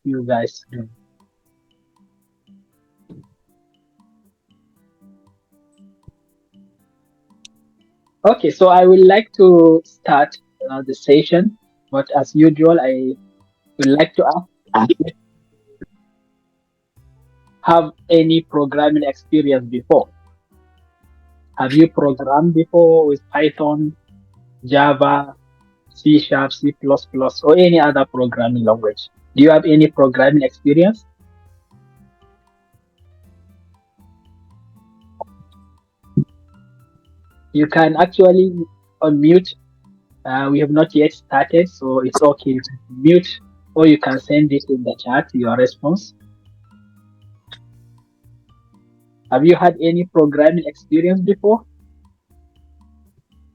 you guys doing? Okay, so I would like to start the session, but as usual, I would like to ask if you have any programming experience before. Have you programmed before with Python, Java, C Sharp, C++, or any other programming language? Do you have any programming experience? You can actually unmute. We have not yet started, so it's okay. You can mute or you can send it in the chat, your response. Have you had any programming experience before?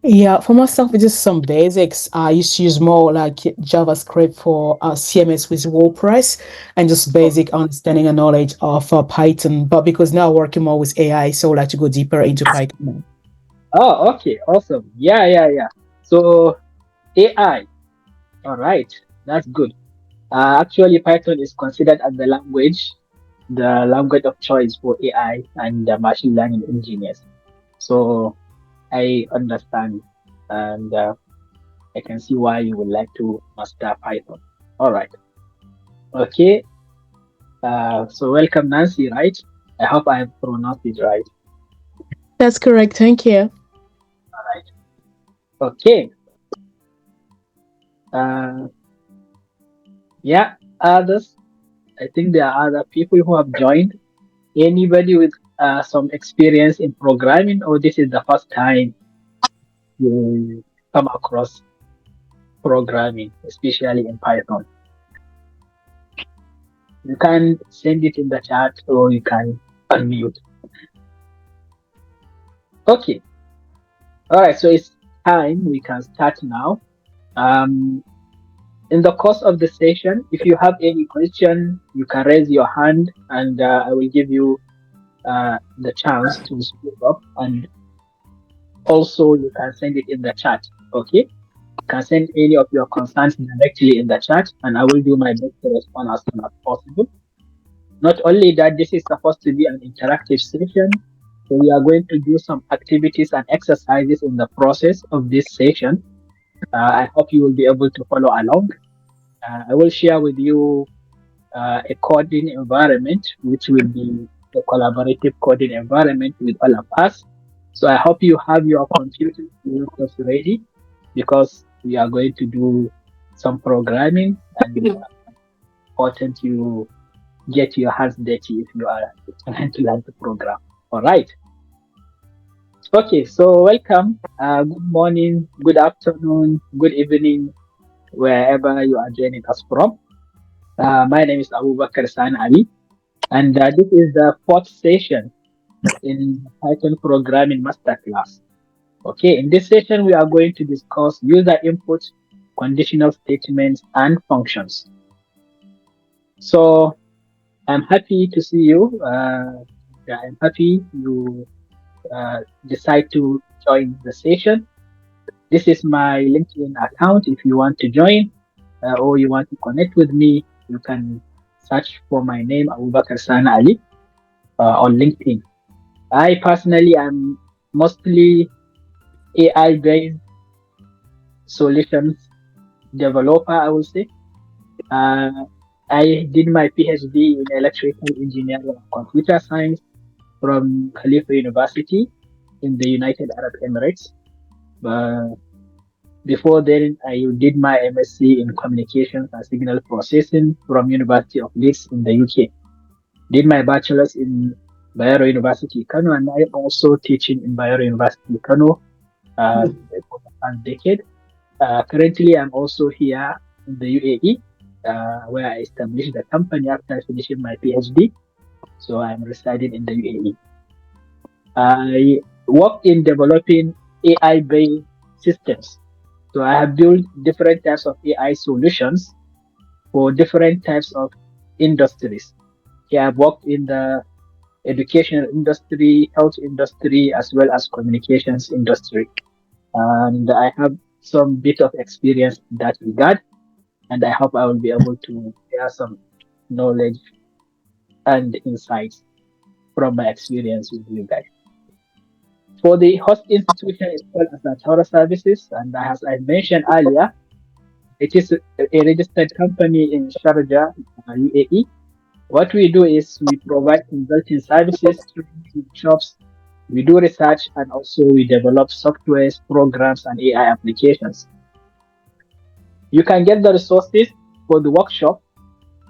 Yeah, for myself, it's just some basics. I used to use more like JavaScript for CMS with WordPress and just Oh, basic understanding and knowledge of Python. But because now working more with AI, so I would like to go deeper into Python. okay, awesome. Yeah. So AI, all right, that's good. Actually, Python is considered as the language of choice for AI and machine learning engineers. So I understand, and I can see why you would like to master Python. All right. Okay. So welcome, Nancy, right? I hope I have pronounced it right. That's correct. Thank you. All right. Okay. Uh, yeah, others. I think there are other people who have joined. Anybody with some experience in programming, or this is the first time you come across programming, especially in Python? You can send it in the chat or you can unmute. Okay. All right. So it's time. We can start now. Um, in the course of the session, if you have any question, you can raise your hand and I will give you the chance to speak up. And also, you can send it in the chat. Okay. You can send any of your concerns directly in the chat, and I will do my best to respond as soon as possible. Not only that, this is supposed to be an interactive session. So we are going to do some activities and exercises in the process of this session. I hope you will be able to follow along. I will share with you a coding environment, which will be a collaborative coding environment with all of us. So I hope you have your computer ready because we are going to do some programming and it's important you get your hands dirty if you are trying to learn the program. All right. Okay, so welcome. Good morning, good afternoon, good evening, wherever you are joining us from. My name is Abu Bakr San Ali, and this is the fourth session in Python Programming Masterclass. Okay, in this session, we are going to discuss user input, conditional statements, and functions. So I'm happy to see you. I'm happy you decide to join the session. This is my LinkedIn account. If you want to join or you want to connect with me, you can search for my name, Abubakar San Ali, on LinkedIn. I personally am mostly AI based solutions developer, I would say. Uh, I did my PhD in electrical engineering and computer science from Khalifa University in the United Arab Emirates. Uh, Before then, I did my MSc in communications and signal processing from University of Leeds in the UK. Did my bachelor's in Bayero University, Kano, and I also teaching in Bayero University, Kano, for the past decade. Currently, I'm also here in the UAE, where I established the company after finishing my PhD. So I'm residing in the UAE. I work in developing AI-based systems. So I have built different types of AI solutions for different types of industries. Yeah, I've worked in the educational industry, health industry, as well as communications industry. And I have some bit of experience in that regard. And I hope I will be able to share some knowledge and insights from my experience with you guys. For the host institution, it's called Asatara Services, and as I mentioned earlier, it is a registered company in Sharjah, UAE. What we do is we provide consulting services, training workshops, we do research, and also we develop softwares, programs, and AI applications. You can get the resources for the workshop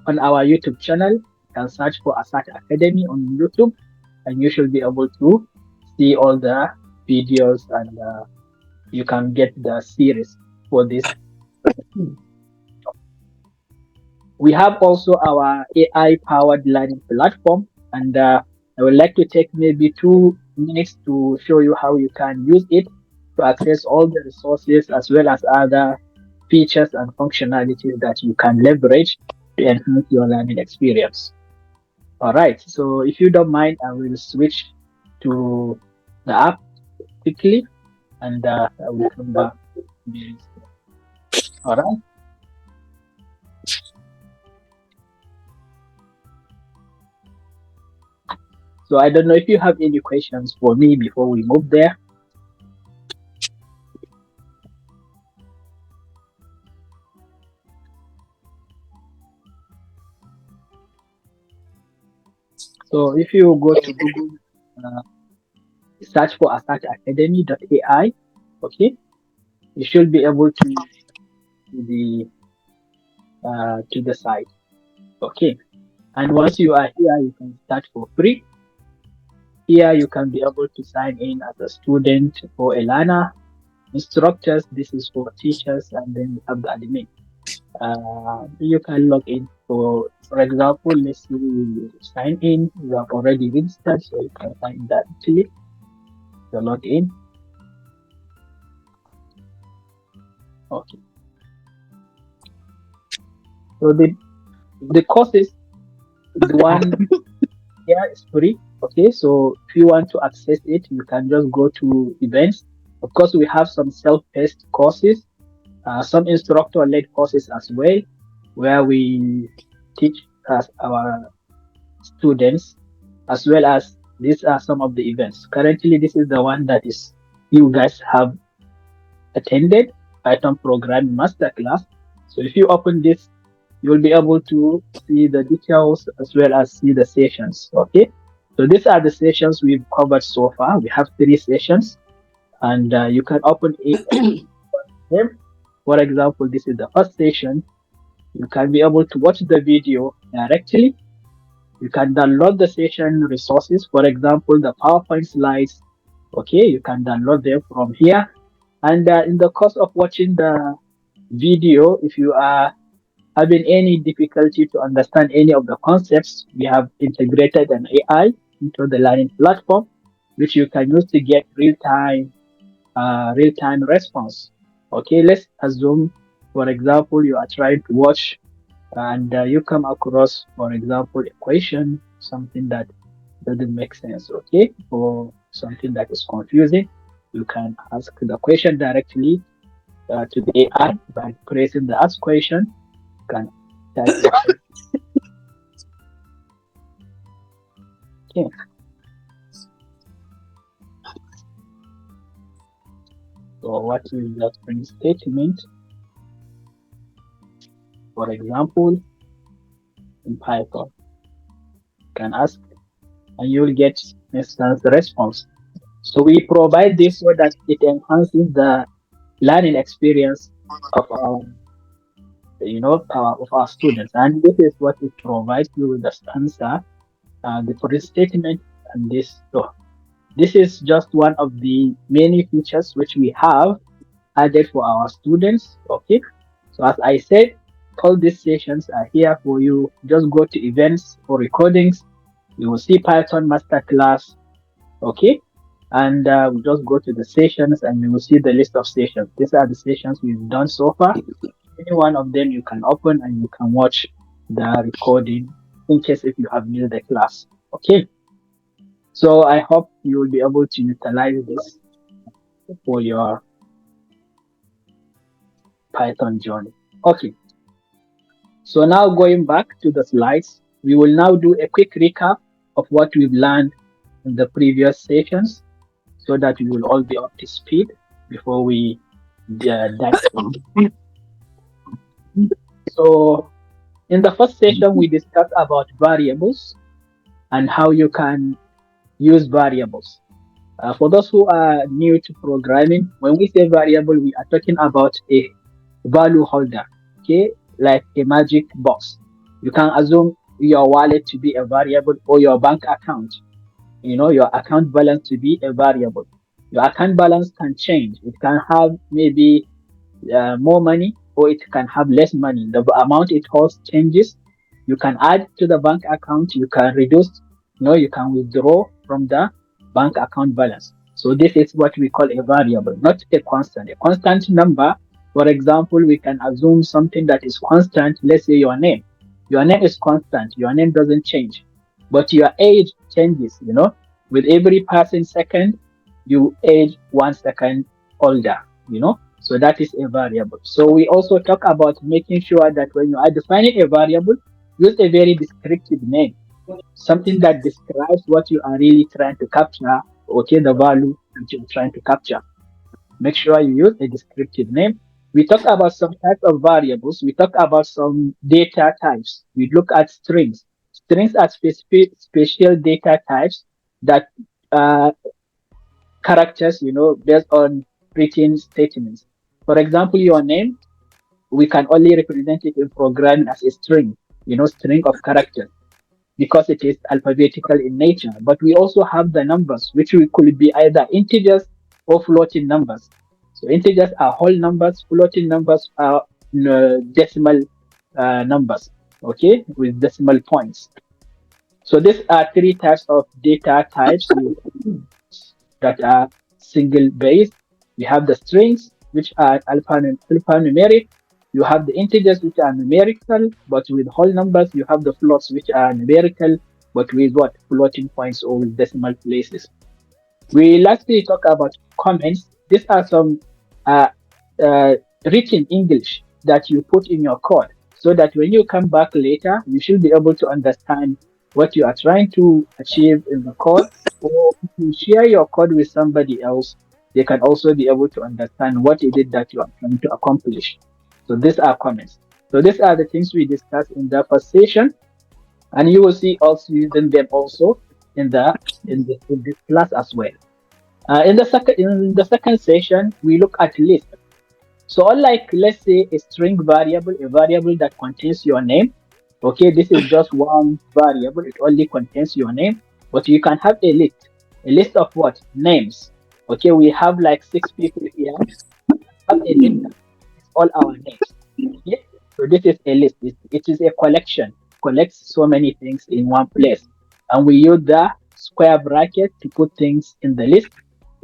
on our YouTube channel. You can search for Asat Academy on YouTube, and you should be able to see all the videos, and you can get the series for this. We have also our AI powered learning platform, and I would like to take maybe 2 minutes to show you how you can use it to access all the resources as well as other features and functionalities that you can leverage to enhance your learning experience. All right, so if you don't mind, I will switch to the app quickly, and I will come back. All right. So I don't know if you have any questions for me before we move there. So if you go to Google, uh, search for asatacademy.ai, okay, you should be able to the site, okay. And once you are here, you can start for free. Here you can be able to sign in as a student or a learner. Instructors, this is for teachers, and then you have the admin. You can log in. For example, let's say you sign in, you have already registered, so you can sign in directly. You log in. Okay. So the courses, the one here is free. Okay, so if you want to access it, you can just go to events. Of course, we have some self-paced courses, some instructor-led courses as well, where we teach our students, as well as these are some of the events. Currently, this is the one that is you guys have attended, Python Programming Masterclass. So if you open this, you'll be able to see the details as well as see the sessions. Okay. So these are the sessions we've covered so far. We have 3 sessions, and you can open them. For example, this is the first session. You can be able to watch the video directly. You can download the session resources. For example, the PowerPoint slides. Okay, you can download them from here. And in the course of watching the video, if you are having any difficulty to understand any of the concepts, we have integrated an AI into the learning platform, which you can use to get real-time response. Okay, let's assume, for example, you are trying to watch and you come across, for example, a question, something that doesn't make sense, okay, or something that is confusing. You can ask the question directly to the AI by pressing the ask question. You can type the question. Okay. So what is the string statement? For example, in Python, you can ask and you will get instant response. So we provide this so that it enhances the learning experience of our students, and this is what it provides you with the answer, the first statement, and this. So this is just one of the many features which we have added for our students. Okay, so as I said, all these sessions are here for you. Just go to events or recordings. You will see Python Masterclass. Okay, and we just go to the sessions and you will see the list of sessions. These are the sessions we've done so far. Any one of them you can open and you can watch the recording in case if you have missed the class. Okay, so I hope you will be able to utilize this for your Python journey. Okay, So now going back to the slides, we will now do a quick recap of what we've learned in the previous sessions so that we will all be up to speed before we dive in. So in the first session, we discussed about variables and how you can use variables. For those who are new to programming, when we say variable, we are talking about a value holder, okay, like a magic box. You can assume your wallet to be a variable or your bank account, your account balance to be a variable. Your account balance can change. It can have maybe more money or it can have less money. The amount it holds changes. You can add to the bank account, you can reduce, you can withdraw from the bank account balance. So this is what we call a variable, not a constant. A constant number, for example, we can assume something that is constant. Let's say your name. Your name is constant. Your name doesn't change, but your age changes. With every passing second, you age 1 second older. So that is a variable. So we also talk about making sure that when you are defining a variable, use a very descriptive name, something that describes what you are really trying to capture, okay, the value that you're trying to capture. Make sure you use a descriptive name. We talk about some types of variables. We talk about some data types. We look at strings. Strings are specific special data types that characters, based on written statements. For example, your name, we can only represent it in programming as a string, string of characters because it is alphabetical in nature. But we also have the numbers, which we could be either integers or floating numbers. So integers are whole numbers, floating numbers are decimal numbers, okay, with decimal points. So these are three types of data types that are single based. You have the strings, which are alphanumeric. You have the integers, which are numerical, but with whole numbers. You have the floats, which are numerical, but with what? Floating points or with decimal places. We lastly talk about comments. These are some uh, uh, written English that you put in your code so that when you come back later, you should be able to understand what you are trying to achieve in the code. Or if you share your code with somebody else, they can also be able to understand what is it that you are trying to accomplish. So these are comments. So these are the things we discussed in the first session, and you will see us using them also in this class as well. In the second session, we look at list. So unlike, let's say, a string variable, a variable that contains your name, okay, this is just one variable, it only contains your name, but you can have a list of what? Names. Okay, we have like 6 people here, have a list of all our names. Okay, so this is a list. It is a collection, collects so many things in one place. And we use the square bracket to put things in the list.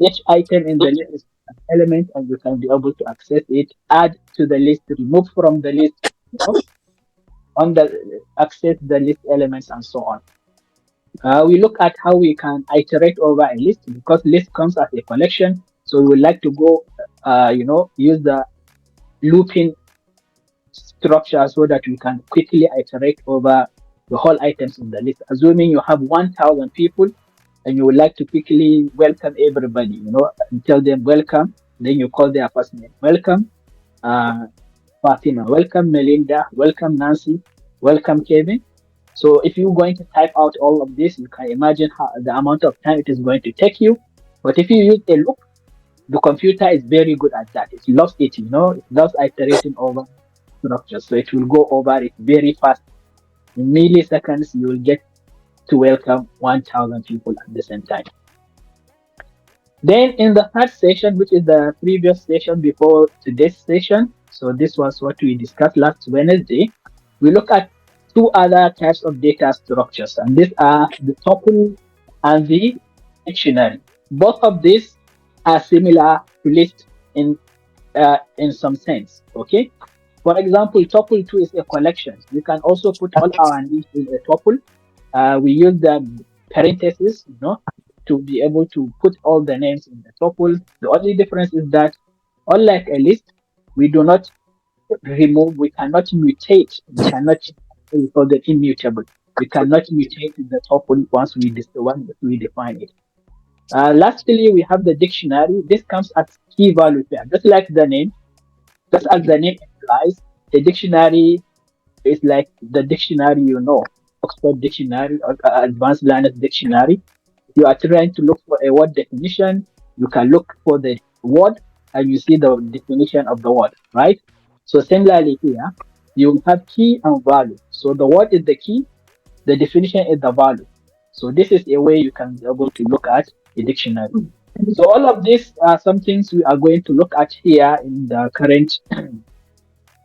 Each item in the list is an element and you can be able to access it, add to the list, remove from the list, you know, on the access the list elements and so on. We look at how we can iterate over a list because list comes as a collection. So we would like to go, use the looping structure so that we can quickly iterate over the whole items in the list. Assuming you have 1,000 people and you would like to quickly welcome everybody, and tell them welcome. Then you call their first name. Welcome, uh, Fatima. Welcome, Melinda. Welcome, Nancy. Welcome, Kevin. So if you're going to type out all of this, you can imagine how the amount of time it is going to take you. But if you use a loop, the computer is very good at that. It loves it, it loves iterating over structure. So it will go over it very fast. In milliseconds, you will get to welcome 1,000 people at the same time. Then in the third session, which is the previous session before today's session, so this was what we discussed last Wednesday, we look at two other types of data structures, and these are the tuple and the dictionary. Both of these are similar to list in some sense. Okay. For example, tuple 2 is a collection. We can also put all our names in a tuple. We use the parentheses, to be able to put all the names in the tuple. The only difference is that, unlike a list, we do not remove, we cannot mutate, we cannot, we call them immutable. We cannot mutate the tuple once we define it. Lastly, we have the dictionary. This comes as key value pair, just like the name, just as the name implies. A dictionary is like the dictionary, Oxford Dictionary or Advanced Learners Dictionary. If you are trying to look for a word definition, you can look for the word and you see the definition of the word, right? So similarly here, you have key and value. So the word is the key, the definition is the value. So this is a way you can be able to look at a dictionary. So all of these are some things we are going to look at here in the current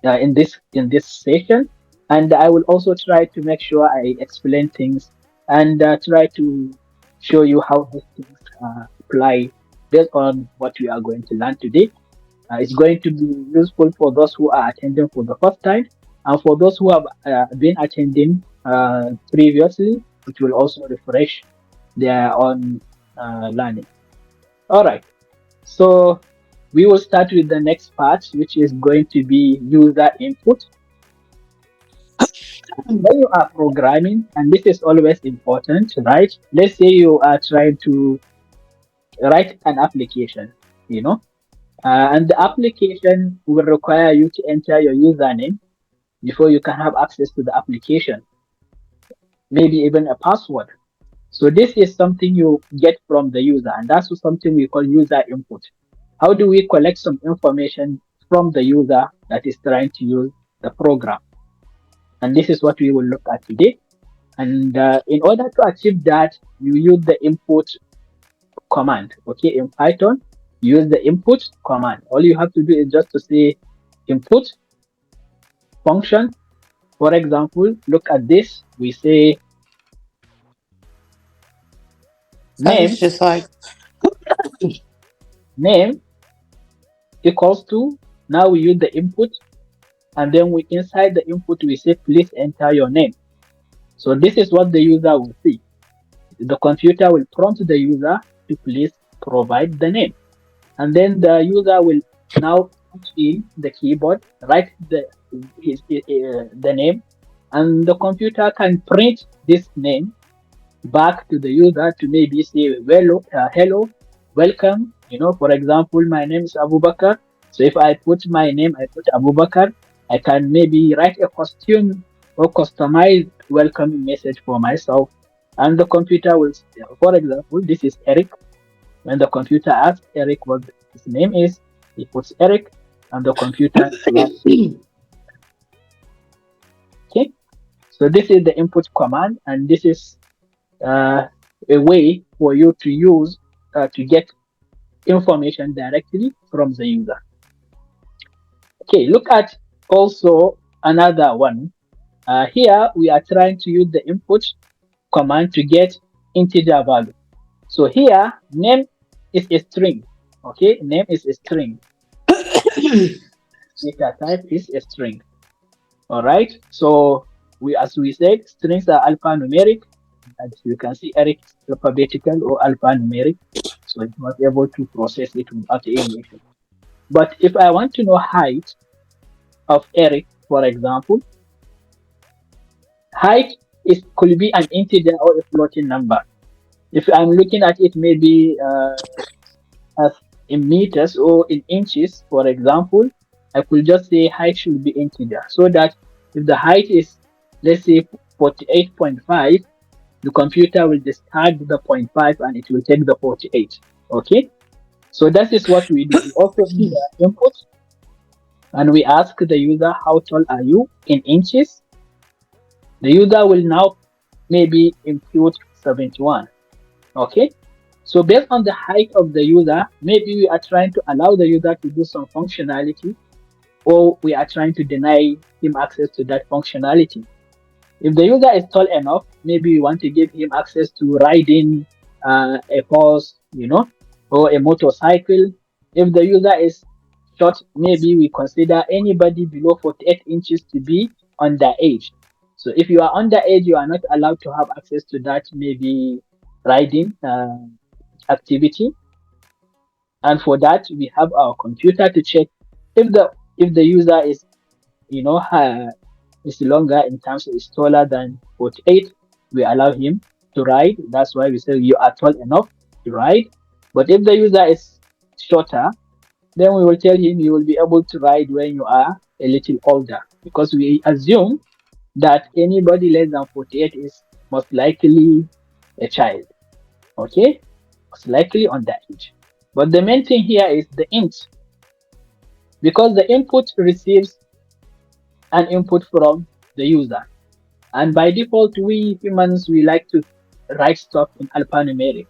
in this session, and I will also try to make sure I explain things and try to show you how these things apply based on what we are going to learn today. It's going to be useful for those who are attending for the first time, and for those who have been attending previously. It will also refresh their own learning. All right. So we will start with the next part, which is going to be user input. When you are programming, and this is always important, right? Let's say you are trying to write an application, you know, and the application will require you to enter your username before you can have access to the application, maybe even a password. So this is something you get from the user, and that's something we call user input. How do we collect some information from the user that is trying to use the program? And this is what we will look at today. And in order to achieve that, you use the input command. Okay, in Python, you use the input command. All you have to do is just to say input function. For example, look at this. We say So it's name, just like, name equals to, now we use the input, and then we inside the input we say please enter your name. So this is what the user will see. The computer will prompt the user to please provide the name, and then the user will now punch in the keyboard, write the name, and the computer can print this name back to the user to maybe say hello, welcome. For example, my name is Abubakar. So if I put my name, I put Abubakar, I can maybe write a costume or customized welcome message for myself. And the computer will, for example, this is Eric. When the computer asks Eric what his name is, he puts Eric, and the computer okay. So this is the input command, and this is a way for you to use to get information directly from the user. Okay, look at also another one. Here we are trying to use the input command to get integer value. So here name is a string. Okay, name is a string. Data type is a string. All right. So as we said, strings are alphanumeric. As you can see, Eric is alphabetical or alphanumeric. So it's not able to process it without any issue. But if I want to know height of Eric, for example, height could be an integer or a floating number. If I'm looking at it maybe as in meters or in inches, for example, I could just say height should be integer, so that if the height is, let's say, 48.5, the computer will discard the 0.5 and it will take the 48. Okay, so that is what we do. We also do the input, and we ask the user how tall are you in inches. The user will now maybe input 71. Okay, so based on the height of the user, maybe we are trying to allow the user to do some functionality, or we are trying to deny him access to that functionality. If the user is tall enough, maybe we want to give him access to riding a horse, or a motorcycle. If the user is short, maybe we consider anybody below 48 inches to be underage. So if you are underage, you are not allowed to have access to that maybe riding activity. And for that, we have our computer to check if the user is is longer in terms of is taller than 48, we allow him to ride. That's why we say you are tall enough to ride. But if the user is shorter, then we will tell him you will be able to ride when you are a little older, because we assume that anybody less than 48 is most likely a child. Okay, most likely on that age. But the main thing here is the int, because the input receives an input from the user. And by default, we humans, we like to write stuff in alphanumeric.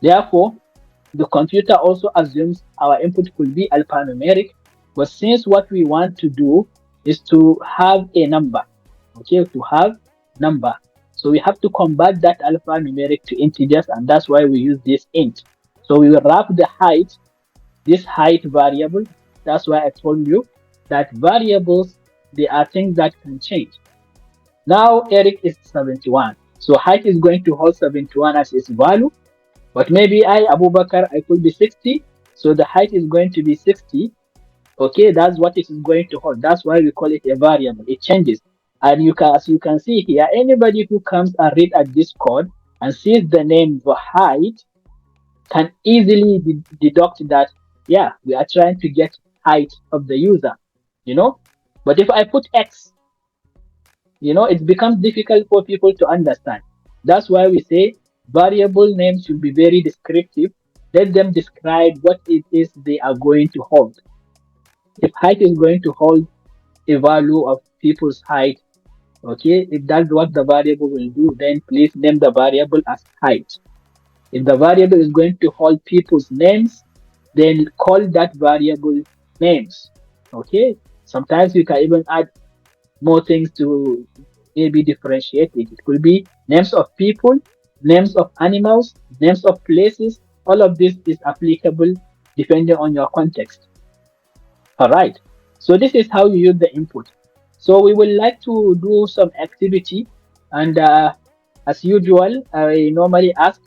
Therefore, the computer also assumes our input could be alphanumeric, but since what we want to do is to have a number, okay, to have number. So we have to convert that alphanumeric to integers, and that's why we use this int. So we will wrap the height, this height variable. That's why I told you that variables, they are things that can change. Now Eric is 71. So height is going to hold 71 as its value. But maybe Abubakar, I could be 60. So the height is going to be 60. Okay, that's what it is going to hold. That's why we call it a variable. It changes. And as you can see here, anybody who comes and read at this code and sees the name for height can easily deduct that, yeah, we are trying to get height of the user, you know. But if I put X, it becomes difficult for people to understand. That's why we say variable names should be very descriptive. Let them describe what it is they are going to hold. If height is going to hold a value of people's height, okay, if that's what the variable will do, then please name the variable as height. If the variable is going to hold people's names, then call that variable names. Okay, sometimes you can even add more things to maybe differentiate it. It could be names of people, names of animals, names of places. All of this is applicable depending on your context. All right. So this is how you use the input. So we would like to do some activity, and as usual, I normally ask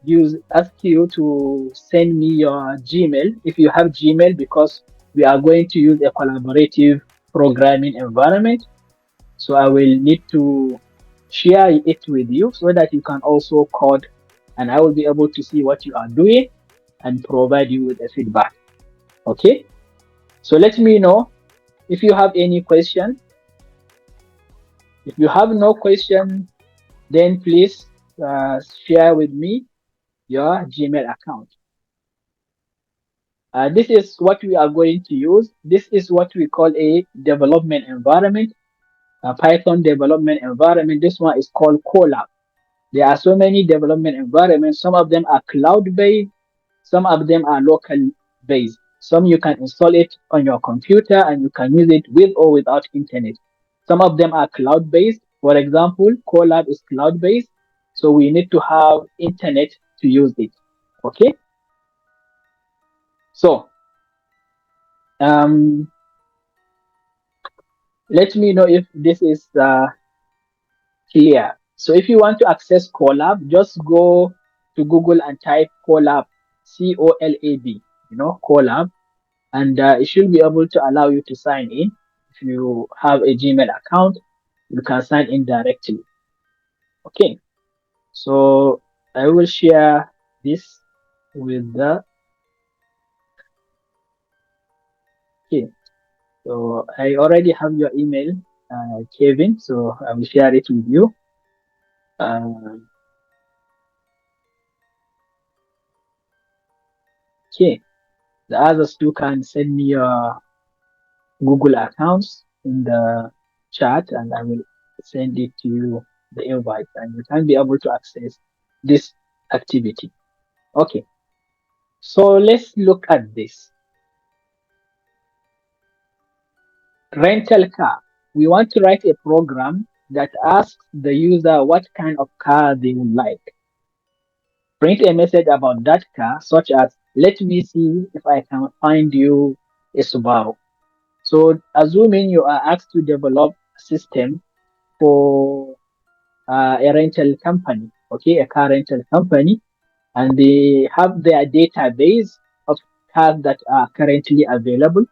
you to send me your Gmail if you have Gmail, because we are going to use a collaborative programming environment. So I will need to share it with you so that you can also code, and I will be able to see what you are doing and provide you with a feedback. Okay. So let me know if you have any question. If you have no question, then please share with me your Gmail account. This is what we are going to use. This is what we call a development environment, a Python development environment. This one is called Colab. There are so many development environments. Some of them are cloud-based, some of them are local-based. Some you can install it on your computer and you can use it with or without internet. Some of them are cloud-based. For example, Colab is cloud-based, so we need to have internet to use it. Okay, so um, let me know if this is clear. So if you want to access Colab, just go to Google and type Colab, COLAB, Colab, and it should be able to allow you to sign in. If you have a Gmail account, you can sign in directly. Okay, so I will share this with the, okay, so I already have your email, Kevin, so I will share it with you. Okay, the others too can send me your Google accounts in the chat, and I will send it to you, the invite, and you can be able to access this activity. Okay, so let's look at this. Rental car. We want to write a program that asks the user what kind of car they would like. Print a message about that car, such as, let me see if I can find you a Subaru. So assuming you are asked to develop a system for a rental company, okay, a car rental company, and they have their database of cars that are currently available,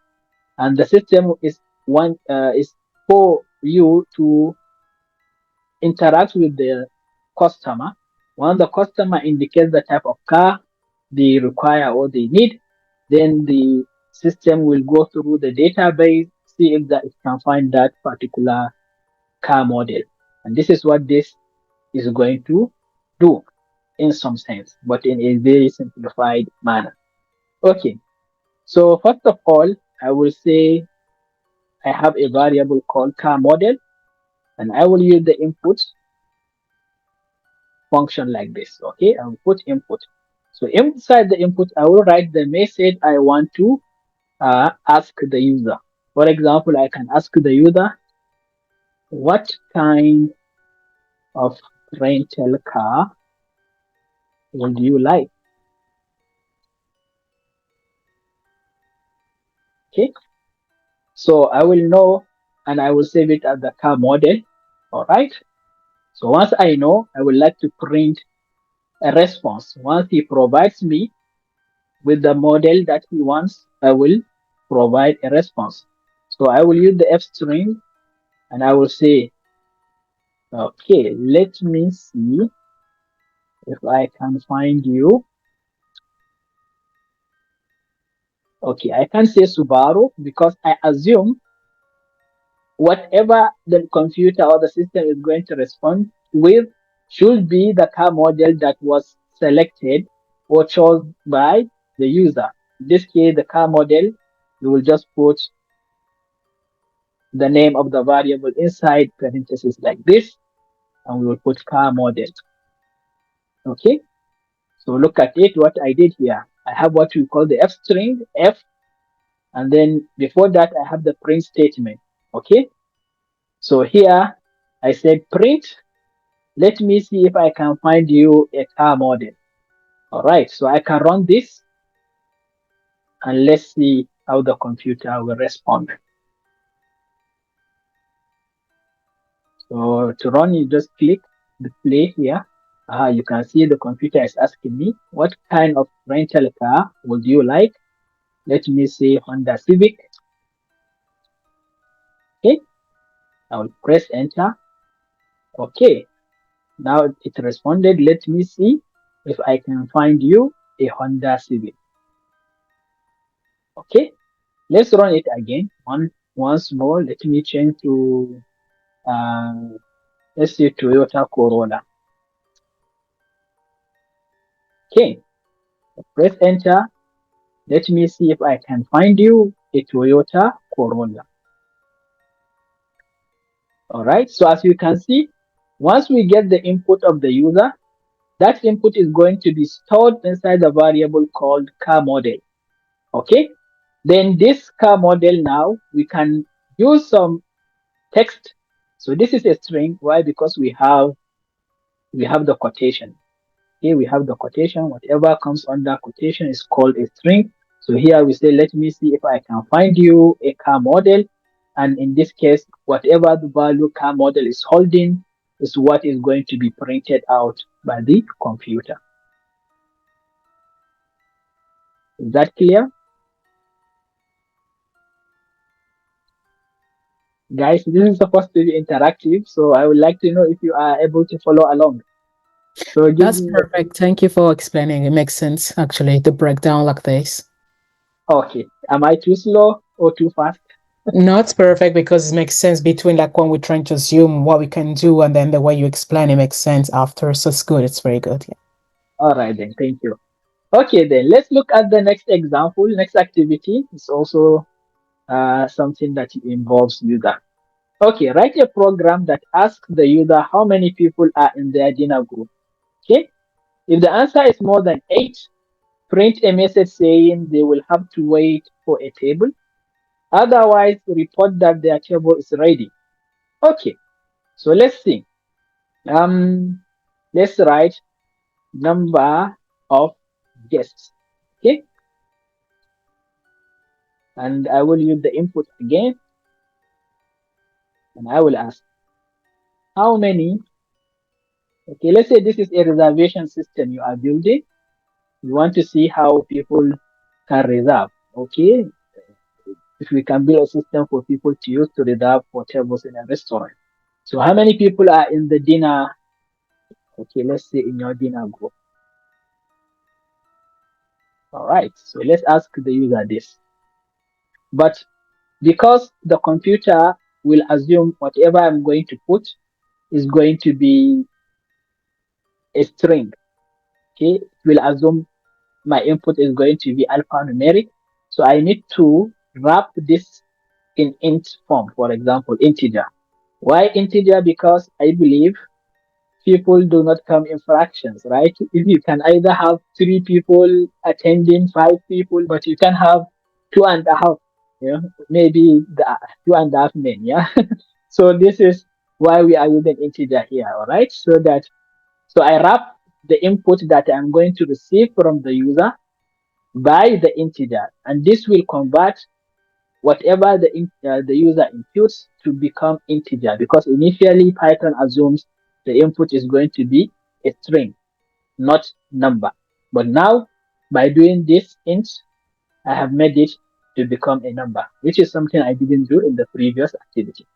and the system is for you to interact with the customer. Once the customer indicates the type of car they require or they need, then the system will go through the database, see if that it can find that particular car model. And this is what this is going to do in some sense, but in a very simplified manner. Okay, so first of all, I will say I have a variable called car model, and I will use the input function like this. Okay, I will put input. So inside the input, I will write the message I want to ask the user. For example, I can ask the user, what kind of rental car would you like? Okay, so I will know and I will save it as the car model. All right. So once I know, I would like to print a response. Once he provides me with the model that he wants, I will provide a response. So I will use the f string and I will say, okay, let me see if I can find you. Okay, I can say Subaru because I assume whatever the computer or the system is going to respond with should be the car model that was selected or chosen by the user. In this case, the car model, you will just put the name of the variable inside parentheses like this, and we will put car model. Okay, so look at it, what I did here. I have what we call the f string, f, and then before that, I have the print statement. Okay, so here I said print. Let me see if I can find you a car model. All right, so I can run this and let's see how the computer will respond. So to run, you just click the play here. You can see the computer is asking me, what kind of rental car would you like? Let me say Honda Civic. Okay, I will press enter. Okay, now it responded. Let me see if I can find you a Honda Civic. Okay, let's run it again. Once more. Let me change to uh, let's say Toyota Corolla. Okay, press enter. Let me see if I can find you a Toyota Corolla. All right. So as you can see, once we get the input of the user, that input is going to be stored inside the variable called car model. Okay. Then this car model now we can use some text. So this is a string. Why? Because we have the quotation. Here we have the quotation. Whatever comes under quotation is called a string. So here we say, let me see if I can find you a car model. And in this case, whatever the value car model is holding is what is going to be printed out by the computer. Is that clear? Guys, this is supposed to be interactive, so I would like to know if you are able to follow along. So give That's me, perfect. Thank you for explaining. It makes sense, actually, to break down like this. okay, am I too slow or too fast? Not perfect because it makes sense between like when we're trying to assume what we can do and then the way you explain it makes sense after. So it's good. It's very good. Yeah. All right then, thank you. Okay, then let's look at the next example. Next activity is also something that involves user. Okay, write a program that asks the user how many people are in their dinner group. Okay, if the answer is more than 8, print a message saying they will have to wait for a table. Otherwise, report that their table is ready. Okay, so let's see. Um, let's write number of guests. Okay, and I will use the input again, and I will ask how many. Okay, let's say this is a reservation system you are building. You want to see how people can reserve. Okay, if we can build a system for people to use to reserve for tables in a restaurant. So how many people are in the dinner? Okay, let's say in your dinner group. All right, so let's ask the user this. But because the computer will assume whatever I'm going to put is going to be a string, okay, it will assume my input is going to be alphanumeric. So I need to wrap this in int form, for example, integer. Why integer? Because I believe people do not come in fractions, right? If you can either have 3 people attending, 5 people, but you can have 2.5, maybe the 2.5 men, yeah. So this is why we are using integer here, all right? So I wrap the input that I'm going to receive from the user by the integer, and this will convert whatever the user inputs to become integer, because initially Python assumes the input is going to be a string, not number. But now, by doing this int, I have made it to become a number, which is something I didn't do in the previous activity.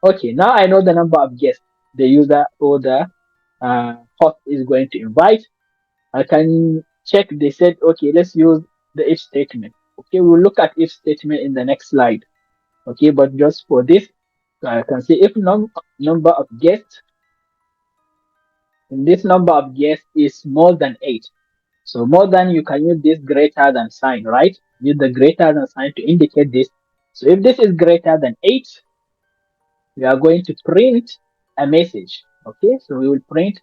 Okay, now I know the number of guests the user or the host is going to invite. I can check. They said, okay, let's use the if statement. Okay, we'll look at if statement in the next slide. Okay, but just for this, I can see if number of guests, this number of guests is more than 8. So more than, you can use this greater than sign, right? Use the greater than sign to indicate this. So if this is greater than 8, we are going to print a message. Okay, so we will print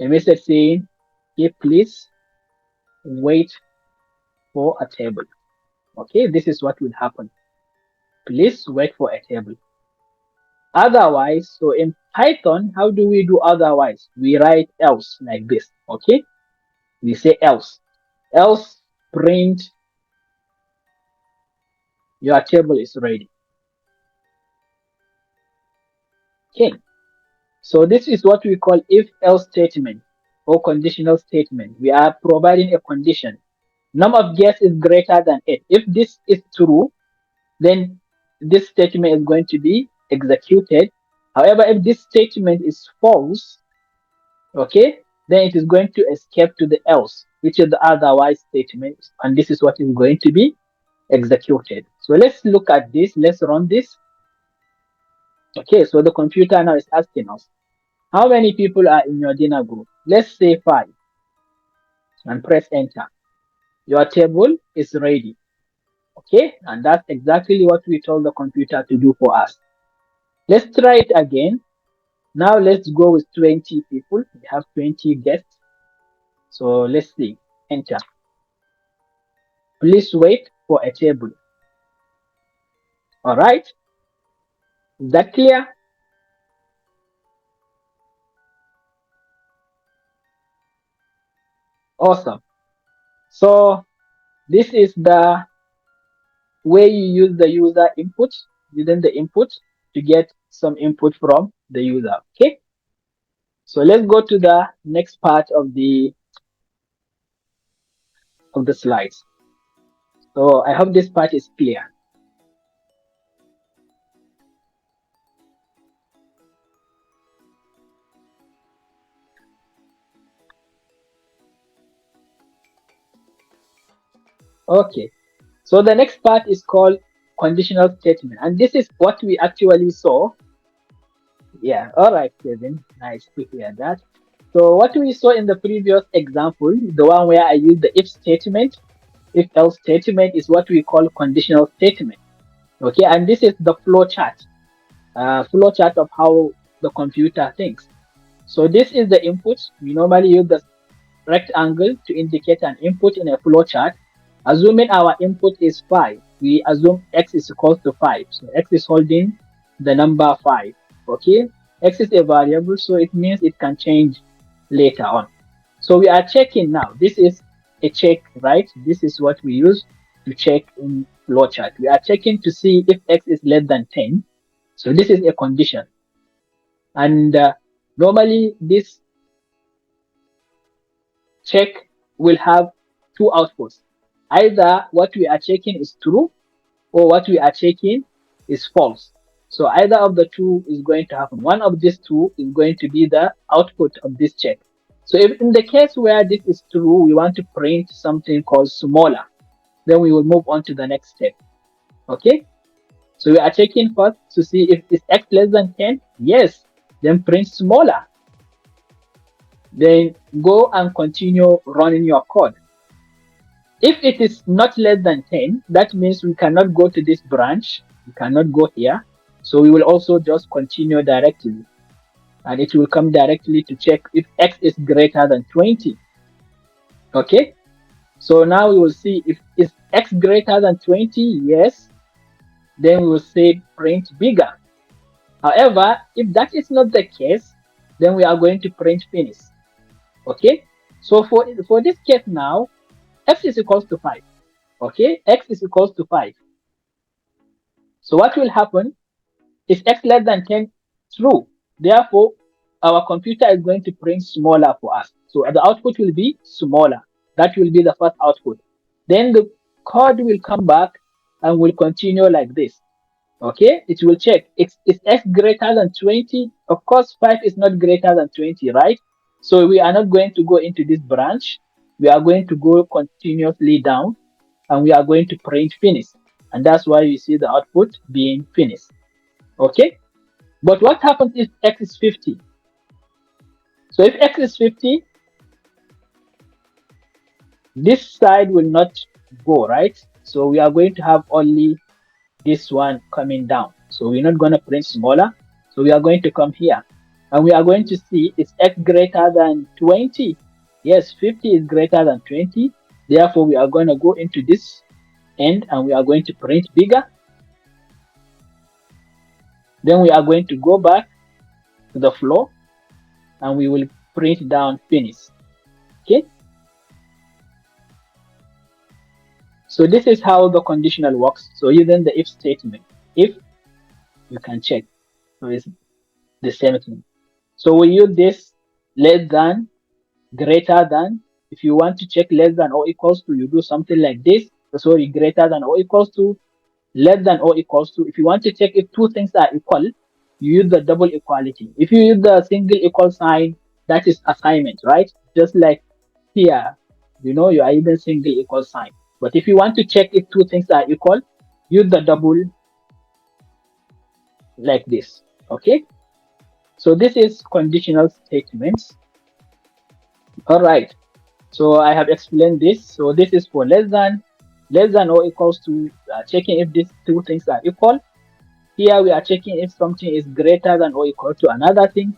a message saying, okay, please wait for a table. Okay, this is what will happen. Please wait for a table. Otherwise, so in Python, how do we do otherwise? We write else like this. Okay, we say else. Else print your table is ready. Okay, so this is what we call if else statement or conditional statement. We are providing a condition. Number of guests is greater than 8. If this is true, then this statement is going to be executed. However, if this statement is false, okay, then it is going to escape to the else, which is the otherwise statement, and this is what is going to be executed. So let's look at this. Let's run this. Okay, so the computer now is asking us, how many people are in your dinner group? Let's say 5, and press enter. Your table is ready. Okay, and that's exactly what we told the computer to do for us. Let's try it again. Now let's go with 20 people. We have 20 guests. So let's see. Enter. Please wait for a table. All right. Is that clear? Awesome. So this is the way you use the user input, using the input to get some input from the user. Okay. So let's go to the next part of the slides. So I hope this part is clear. Okay. So the next part is called conditional statement, and this is what we actually saw. Yeah. All right, Kevin. Nice to hear that. So what we saw in the previous example, the one where I used the if statement, if else statement, is what we call conditional statement. Okay, and this is the flow chart of how the computer thinks. So this is the input. We normally use the rectangle to indicate an input in a flow chart. Assuming our input is 5, we assume x is equal to 5. So x is holding the number 5. Okay, x is a variable, so it means it can change later on. So we are checking now. This is a check, right? This is what we use to check in flowchart. We are checking to see if x is less than 10. So this is a condition. And normally this check will have two outputs. Either what we are checking is true, or what we are checking is false. So either of the two is going to happen. One of these two is going to be the output of this check. So if in the case where this is true, we want to print something called smaller, then we will move on to the next step. Okay. So we are checking first to see if is x less than 10. Yes. Then print smaller. Then go and continue running your code. If it is not less than 10, that means we cannot go to this branch. We cannot go here. So we will also just continue directly. And it will come directly to check if x is greater than 20. Okay. So now we will see if is x greater than 20. Yes. Then we will say print bigger. However, if that is not the case, then we are going to print finish. Okay. So for this case now, x is equals to 5. Okay. X is equals to 5. So what will happen is x less than 10 true. Therefore, our computer is going to print smaller for us. So the output will be smaller. That will be the first output. Then the code will come back and will continue like this. Okay, it will check. Is x greater than 20? Of course, 5 is not greater than 20, right? So we are not going to go into this branch. We are going to go continuously down and we are going to print finish. And that's why you see the output being finished. Okay, but what happens if x is 50? So if x is 50, this side will not go, right? So we are going to have only this one coming down. So we're not going to print smaller. So we are going to come here and we are going to see is x greater than 20? Yes, 50 is greater than 20. Therefore, we are going to go into this end and we are going to print bigger. Then we are going to go back to the floor and we will print down finish. Okay. So this is how the conditional works. So using the if statement, if you can check, so it's the same thing. So we use this less than, greater than. If you want to check less than or equals to, you do something like this. Sorry, greater than or equals to, less than or equals to. If you want to check if two things are equal, you use the double equality. If you use the single equal sign, that is assignment, right? Just like here, you are using single equal sign. But if you want to check if two things are equal, use the double like this. Okay. So this is conditional statements. All right. So I have explained this. So this is for less than or equals to, checking if these two things are equal. Here we are checking if something is greater than or equal to another thing.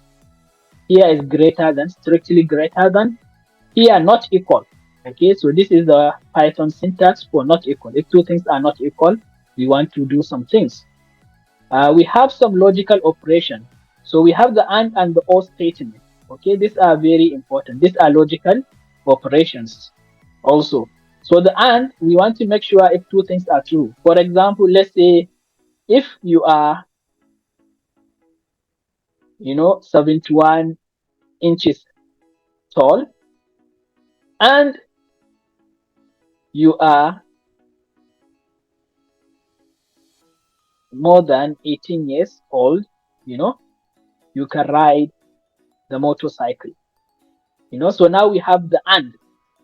Here is greater than, strictly greater than. Here not equal. Okay, so this is the Python syntax for not equal. If two things are not equal, we want to do some things. We have some logical operation. So we have the and the or statement. Okay, these are very important. These are logical operations also. So the and, we want to make sure if two things are true. For example, let's say if you are 71 inches tall and you are more than 18 years old, you can ride the motorcycle. So now we have the and.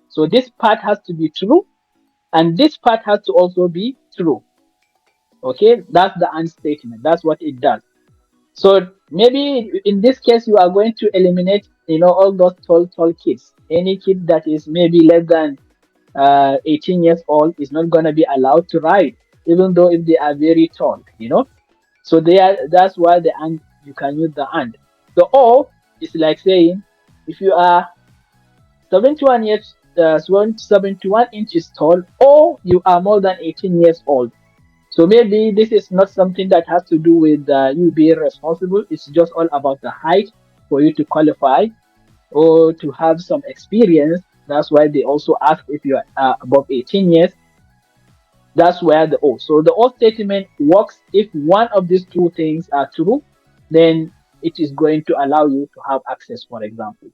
So this part has to be true and this part has to also be true. Okay, that's the and statement. That's what it does. So maybe in this case you are going to eliminate all those tall kids. Any kid that is maybe less than 18 years old is not going to be allowed to ride, even though if they are very tall. So that's why the and, you can use the and. The or is like saying if you are 71 years 71 inches tall or you are more than 18 years old. So maybe this is not something that has to do with you being responsible. It's just all about the height for you to qualify or to have some experience. That's why they also ask if you are above 18 years. That's where the O. So the O statement works if one of these two things are true, then it is going to allow you to have access, for example.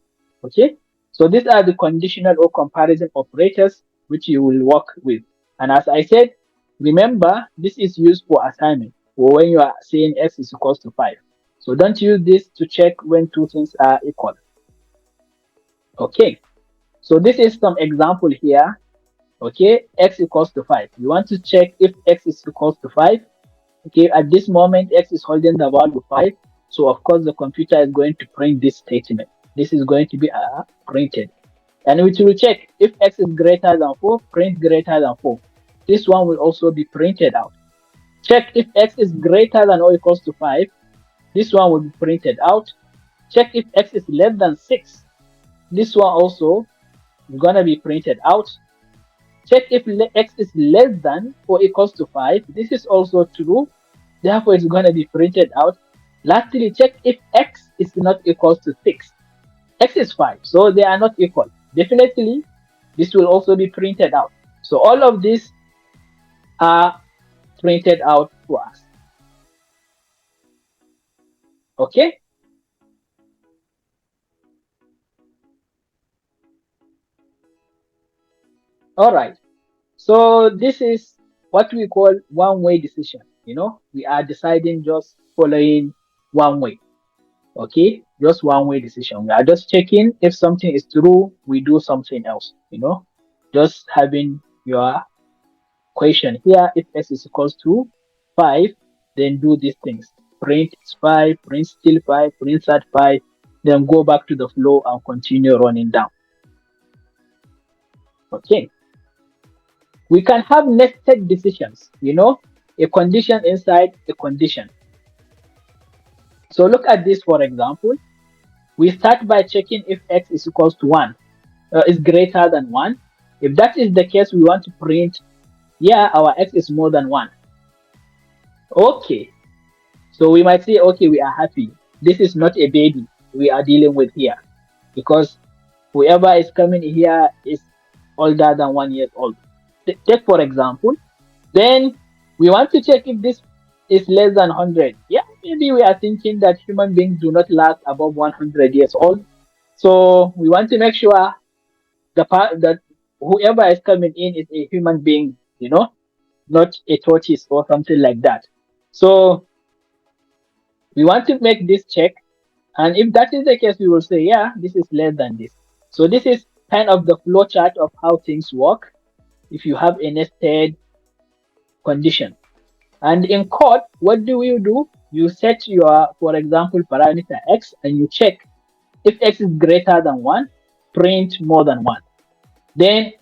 Okay. So these are the conditional or comparison operators which you will work with. And as I said, Remember, this is used for assignment or when you are saying x is equals to 5. So don't use this to check when two things are equal. Okay, so this is some example here. Okay, x equals to 5. You want to check if x is equals to 5. Okay, at this moment, x is holding the value 5. So, of course, the computer is going to print this statement. This is going to be printed. And we will check if x is greater than 4, print greater than 4. This one will also be printed out. Check if x is greater than or equals to 5. This one will be printed out. Check if x is less than 6. This one also is going to be printed out. Check if x is less than or equals to 5. This is also true. Therefore, it's going to be printed out. Lastly, check if x is not equals to 6. X is 5, so they are not equal. Definitely, this will also be printed out. So all of these are printed out for us. Okay? All right. So this is what we call one-way decision. We are deciding just following one way. Okay, just one-way decision. We are just checking if something is true, we do something else. Just having your question here. If x is equals to 5, then do these things. Print is 5, print still 5, print at 5, then go back to the flow and continue running down. Okay. We can have nested decisions, a condition inside a condition. So look at this, for example. We start by checking if x is equals to 1, is greater than 1. If that is the case, we want to print, yeah, our x is more than 1. Okay, so we might say, okay, we are happy. This is not a baby we are dealing with here, because whoever is coming here is older than 1 year old. Take for example, then we want to check if this is less than 100. Yeah, maybe we are thinking that human beings do not last above 100 years old. So we want to make sure the part that whoever is coming in is a human being, not a tortoise or something like that. So we want to make this check, and if that is the case, we will say, yeah, this is less than this. So this is kind of the flow chart of how things work if you have a nested condition. And in code, what do you do? You set your, for example, parameter x, and you check if x is greater than 1, print more than 1. Then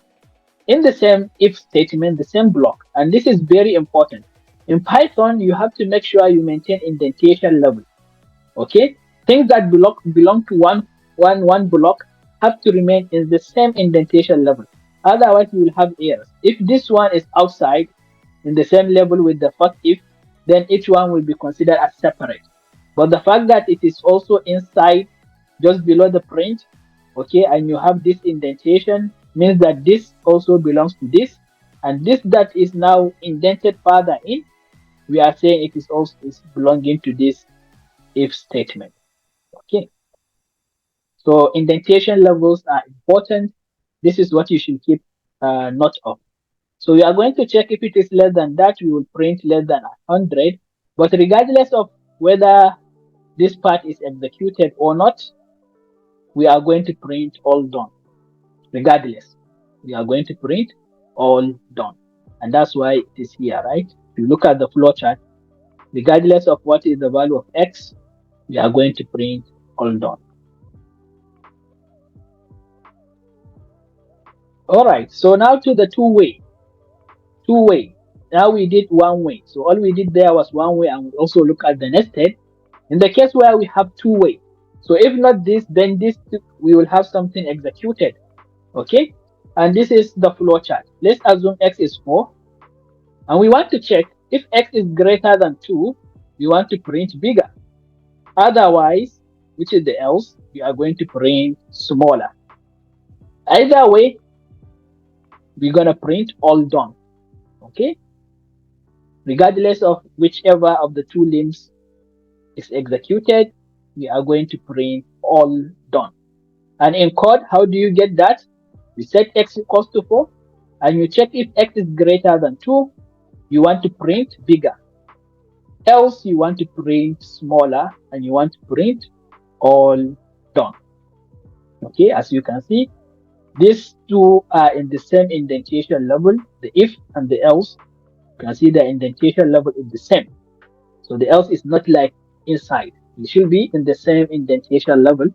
in the same if statement, the same block, and this is very important. In Python, you have to make sure you maintain indentation level. Okay, things that belong to one block have to remain in the same indentation level. Otherwise, you will have errors. If this one is outside in the same level with the first if, then each one will be considered as separate. But the fact that it is also inside, just below the print, okay, and you have this indentation, means that this also belongs to this, and this that is now indented further in, we are saying it is also is belonging to this if statement. Okay, so indentation levels are important. This is what you should keep note of. So we are going to check if it is less than that, we will print less than 100. But regardless of whether this part is executed or not, we are going to print all done. Regardless, we are going to print all done. And that's why it is here, right? If you look at the flow chart, regardless of what is the value of x, we are going to print all done. All right, so now to the two-way. Two-way. Now we did one way. So all we did there was one way, and we also look at the nested. In the case where we have two-way, so if not this, then this, we will have something executed. Okay, and this is the flow chart. Let's assume x is 4, and we want to check if x is greater than 2, we want to print bigger. Otherwise, which is the else, we are going to print smaller. Either way, we're going to print all done. Okay, regardless of whichever of the two limbs is executed, we are going to print all done. And in code, how do you get that? You set x equals to 4, and you check if x is greater than 2, you want to print bigger, else you want to print smaller, and you want to print all done. Okay, as you can see, these two are in the same indentation level, the if and the else. You can see the indentation level is the same. So the else is not like inside. It should be in the same indentation level,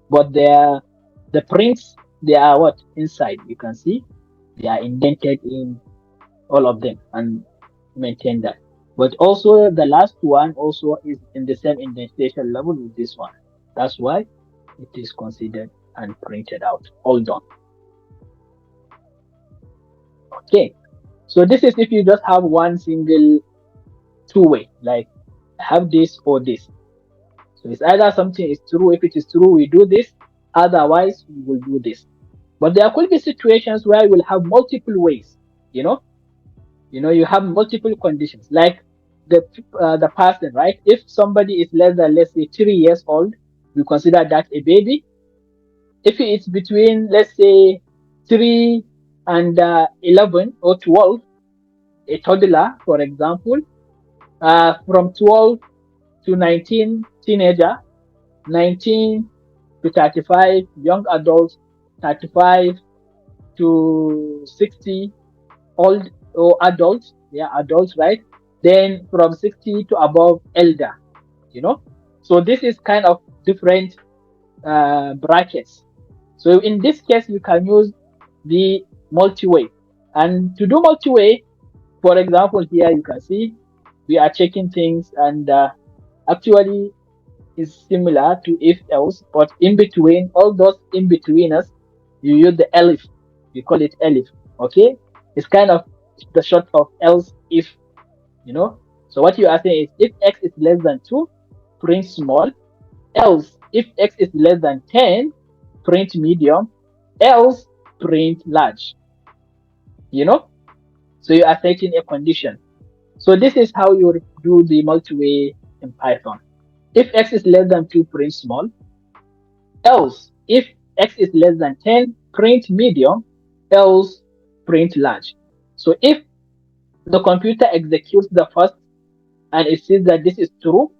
but the prints, they are what? Inside. You can see they are indented in all of them and maintain that. But also the last one also is in the same indentation level with this one. That's why it is considered and printed out. All done. Okay. So this is if you just have one single two-way, like have this or this. So it's either something is true. If it is true, we do this. Otherwise, we will do this. But there could be situations where you will have multiple ways. You know, you have multiple conditions. Like the person, right? If somebody is less than, let's say, 3 years old, we consider that a baby. If it's between, let's say, 3 and 11 or 12, a toddler, for example, from 12 to 19, teenager, 19 to 35, young adults, 35 to 60, old or adults, yeah, adults, right? Then from 60 to above, elder, you know. So this is kind of different brackets. So in this case, you can use the multi-way. And to do multi-way, for example, here you can see we are checking things, and actually is similar to if else, but in between all those in betweeners, you use the elif. We call it elif. Okay, it's kind of the short of else if. So what you are saying is if x is less than 2, print small. Else if x is less than 10, print medium. Else print large. You know, so you are setting a condition. So this is how you do the multi-way in Python. If x is less than 2, print small. Else, if x is less than 10, print medium. Else, print large. So if the computer executes the first and it sees that this is true,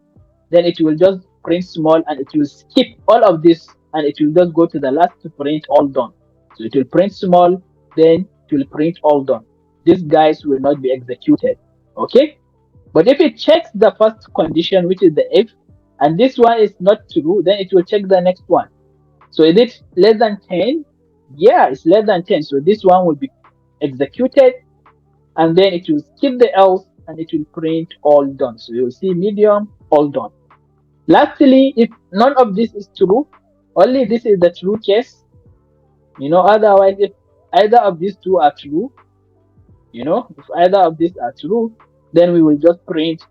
then it will just print small and it will skip all of this and it will just go to the last to print all done. So it will print small, then it will print all done. These guys will not be executed. Okay? But if it checks the first condition, which is the if, and this one is not true, then it will check the next one. So is it less than 10? Yeah, it's less than 10. So this one will be executed and then it will skip the else and it will print all done. So you'll see medium, all done. Lastly, if none of this is true, only this is the true case, otherwise if either of these two are true, if either of these are true, then we will just print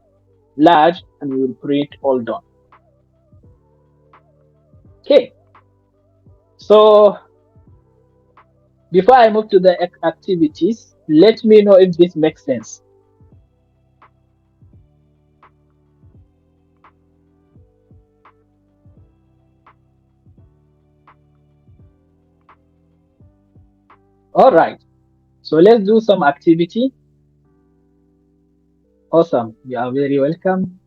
large and we will print all done. Okay. So before I move to the activities, let me know if this makes sense. All right. So let's do some activity. Awesome. You are very welcome.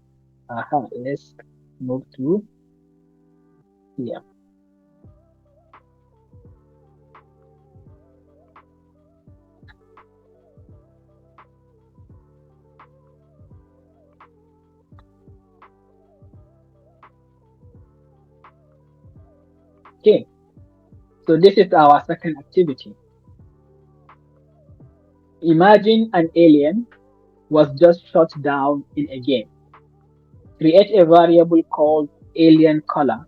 Let's move to here. Okay. So this is our second activity. Imagine an alien was just shot down in a game. Create a variable called alien color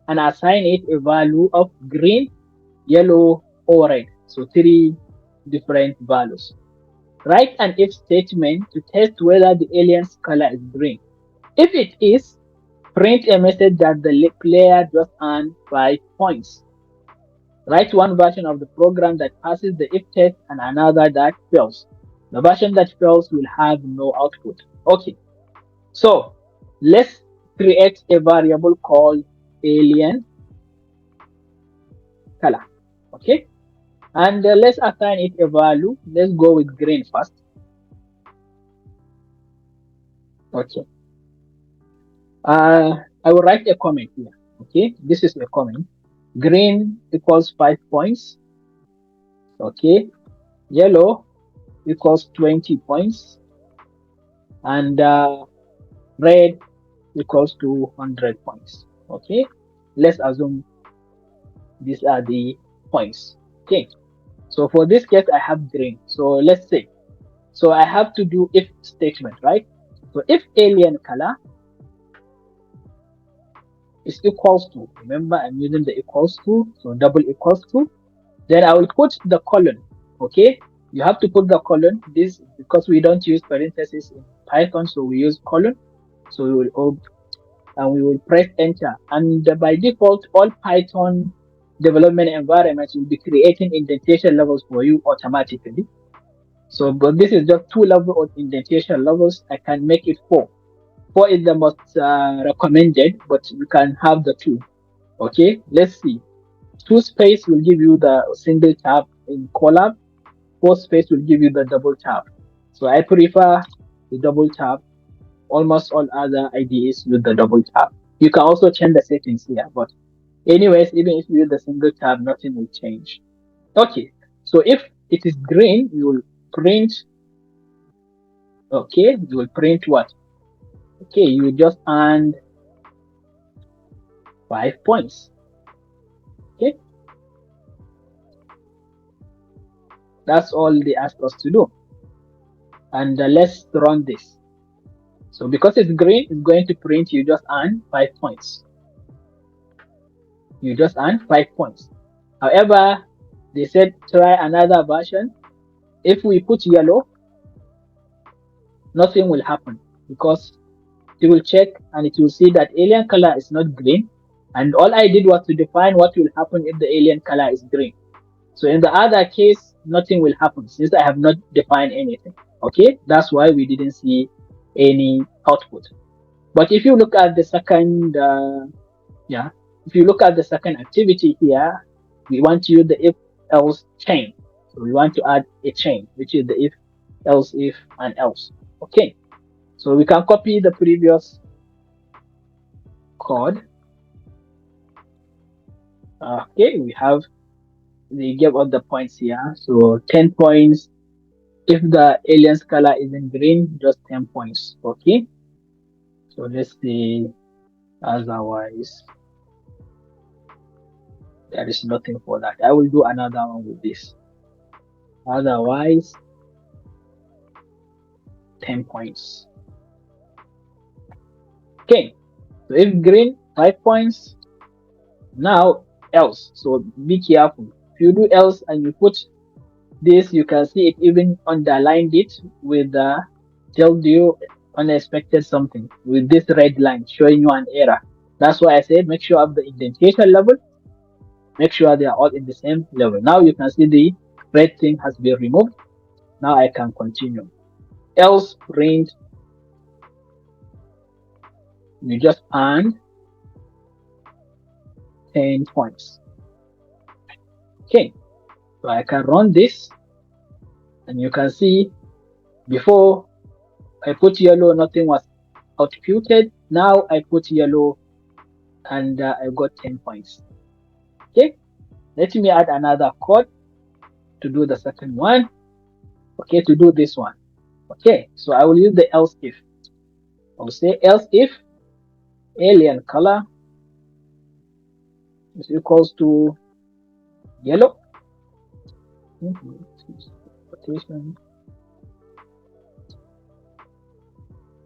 and assign it a value of green, yellow, or red. So three different values. Write an if statement to test whether the alien's color is green. If it is, print a message that the player just earned 5 points. Write one version of the program that passes the if test and another that fails. The version that fails will have no output. Okay, so let's create a variable called alien color. Okay, and let's assign it a value. Let's go with green first. Okay. I will write a comment here. Okay, this is a comment. Green equals 5 points. Okay, yellow equals 20 points, and red equals to 100 points. Okay, let's assume these are the points. Okay, so for this case, I have green. So let's say, so I have to do if statement, right? So if alien color is equals to, remember I'm using the equals to, so double equals to, then I will put the colon. Okay, you have to put the colon. This because we don't use parentheses in Python, so we use colon. So we will and we will press enter. And by default, all Python development environments will be creating indentation levels for you automatically. So, but this is just two level of indentation levels. I can make it four. Four is the most recommended, but you can have the two. Okay, let's see. Two space will give you the single tab in Colab. Four space will give you the double tab. So I prefer the double tab. Almost all other IDEs with the double tab. You can also change the settings here, but anyways, even if you use the single tab, nothing will change. Okay, so if it is green, you will print. Okay, you will print what? Okay, you just earned 5 points. Okay, that's all they asked us to do. And let's run this. So because it's green, it's going to print you just earn 5 points. You just earn 5 points. However, they said try another version. If we put yellow, nothing will happen because it will check and it will see that alien color is not green. And all I did was to define what will happen if the alien color is green. So in the other case, nothing will happen since I have not defined anything. Okay, that's why we didn't see any output. But if you look at the second, yeah, if you look at the second activity here, we want to use the if else chain. So we want to add a chain, which is the if else if and else. Okay, so we can copy the previous code. Okay, we have, they give us the points here. So 10 points. If the alien's color is in green, just 10 points. Okay, so let's see. Otherwise, there is nothing for that. I will do another one with this. Otherwise, 10 points. Okay, so if green, 5 points. Now, else. So be careful. If you do else and you put this, you can see it even underlined it with tells you unexpected something with this red line showing you an error. That's why I said make sure of the indentation level, make sure they are all in the same level. Now you can see the red thing has been removed. Now I can continue. Else print, you just earned 10 points. Okay, so I can run this and you can see before I put yellow, nothing was outputted. Now I put yellow and I got 10 points. Okay, let me add another code to do the second one. Okay, to do this one. Okay, so I will use the else if. I'll say else if alien color is equals to yellow.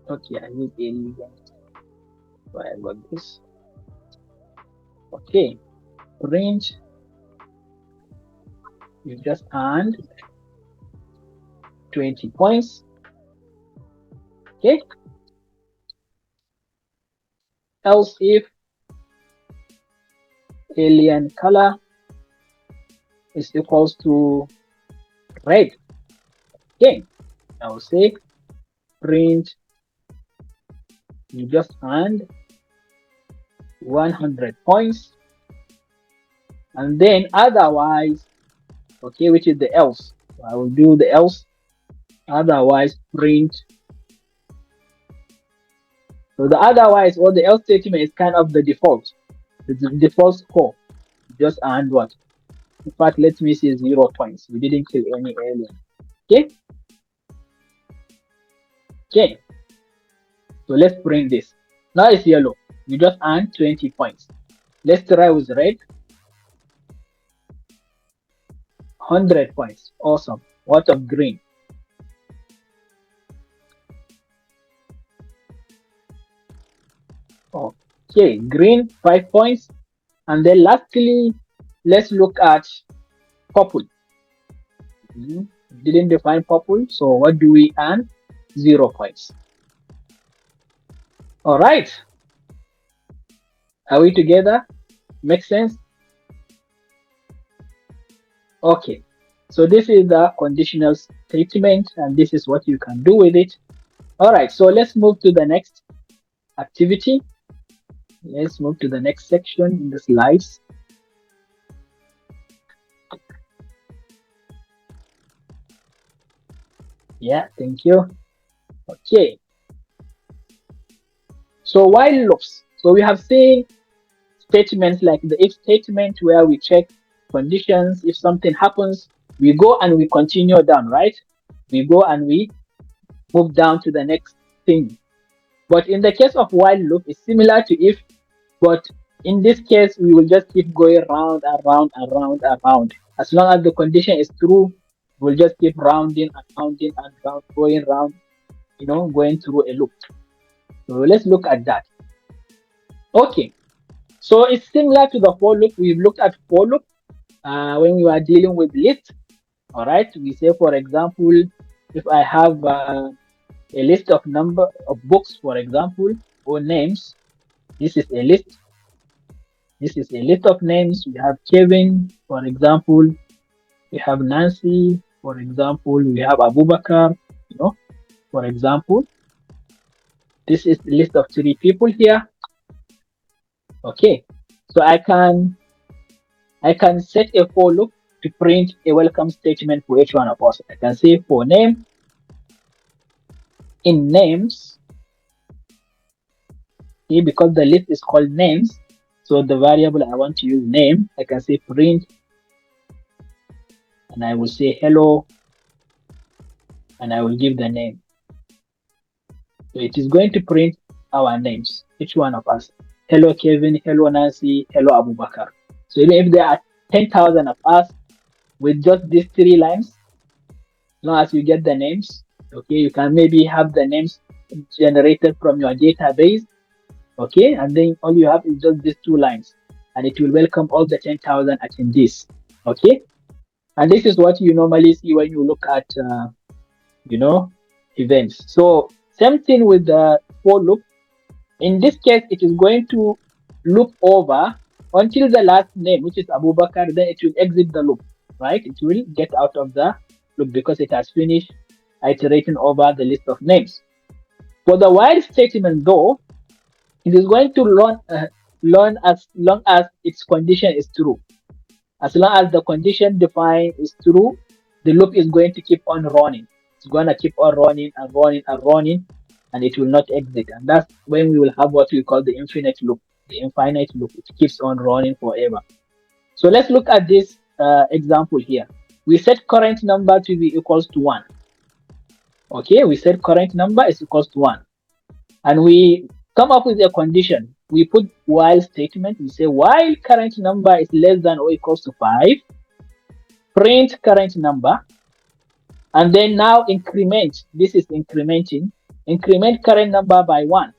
Okay, I need alien. So I got this. Okay, range. You just earned 20 points. Okay. Else if alien color is equals to red. Okay. I will say print. You just earned 100 points. And then otherwise, okay, which is the else. So I will do the else. Otherwise, print So the otherwise or the else statement is kind of the default. It's the default score. Just earned what? In fact, let me see 0 points. We didn't kill any alien. Okay. Okay. So let's bring this. Now it's yellow. We just earned 20 points. Let's try with red. 100 points. Awesome. What of green? Okay, green 5 points. And then lastly, let's look at purple. Didn't define purple, so what do we earn? 0 points. All right. Are we together? Makes sense? Okay. So this is the conditional statement, and this is what you can do with it. All right. So let's move to the next activity. Let's move to the next section in the slides. Yeah, thank you. Okay. So while loops, so we have seen statements like the if statement where we check conditions. If something happens, we go and we continue down, right? We go and we move down to the next thing. But in the case of while loop, it's similar to if, but in this case, we will just keep going round and round and round and round. As long as the condition is true, we'll just keep rounding and rounding and round, going round, going through a loop. So let's look at that. Okay, so it's similar to the for loop. We've looked at for loop when we were dealing with list. All right, we say, for example, if I have a list of number of books, for example, or names, this is a list. This is a list of names. We have Kevin, for example. We have Nancy, for example. We have Abubakar, for example. This is the list of 3 people here. Okay, so I can set a for loop to print a welcome statement for each one of us. I can say for name, in names, okay, because the list is called names, so the variable I want to use name, I can say print, and I will say hello, and I will give the name. So it is going to print our names, each one of us. Hello Kevin, hello Nancy, hello Abubakar. So even if there are 10,000 of us with just these 3 lines, as long as you get the names, okay, you can maybe have the names generated from your database, okay, and then all you have is just these 2 lines, and it will welcome all the 10,000 attendees, okay. And this is what you normally see when you look at events. So same thing with the for loop. In this case, it is going to loop over until the last name, which is Abubakar, then it will exit the loop, right? It will get out of the loop because it has finished iterating over the list of names. For the while statement though, it is going to learn as long as its condition is true. As long as the condition defined is true, the loop is going to keep on running. It's going to keep on running and running and running, and it will not exit. And that's when we will have what we call the infinite loop, the infinite loop. It keeps on running forever. So let's look at this example here. We set current number to be equals to 1. Okay, we set current number is equals to 1. And we come up with a condition. We put while statement. We say while current number is less than or equals to 5, print current number, and then now increment. This is incrementing. Increment current number by 1.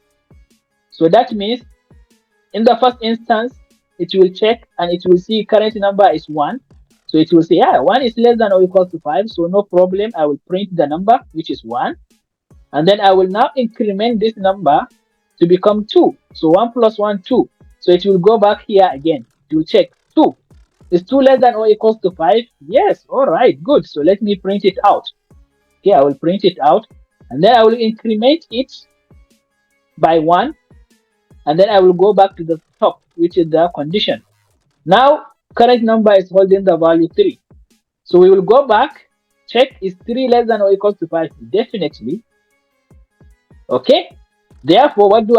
So that means in the first instance, it will check and it will see current number is 1. So it will say, yeah, 1 is less than or equals to 5. So no problem. I will print the number, which is 1. And then I will now increment this number to become 2. So 1 plus 1, 2. So it will go back here again. It will check 2. Is 2 less than or equals to 5? Yes. All right, good. So let me print it out. Okay, I will print it out. And then I will increment it by 1. And then I will go back to the top, which is the condition. Now, current number is holding the value 3. So we will go back, check is 3 less than or equals to 5? Definitely. Okay. Therefore, what do?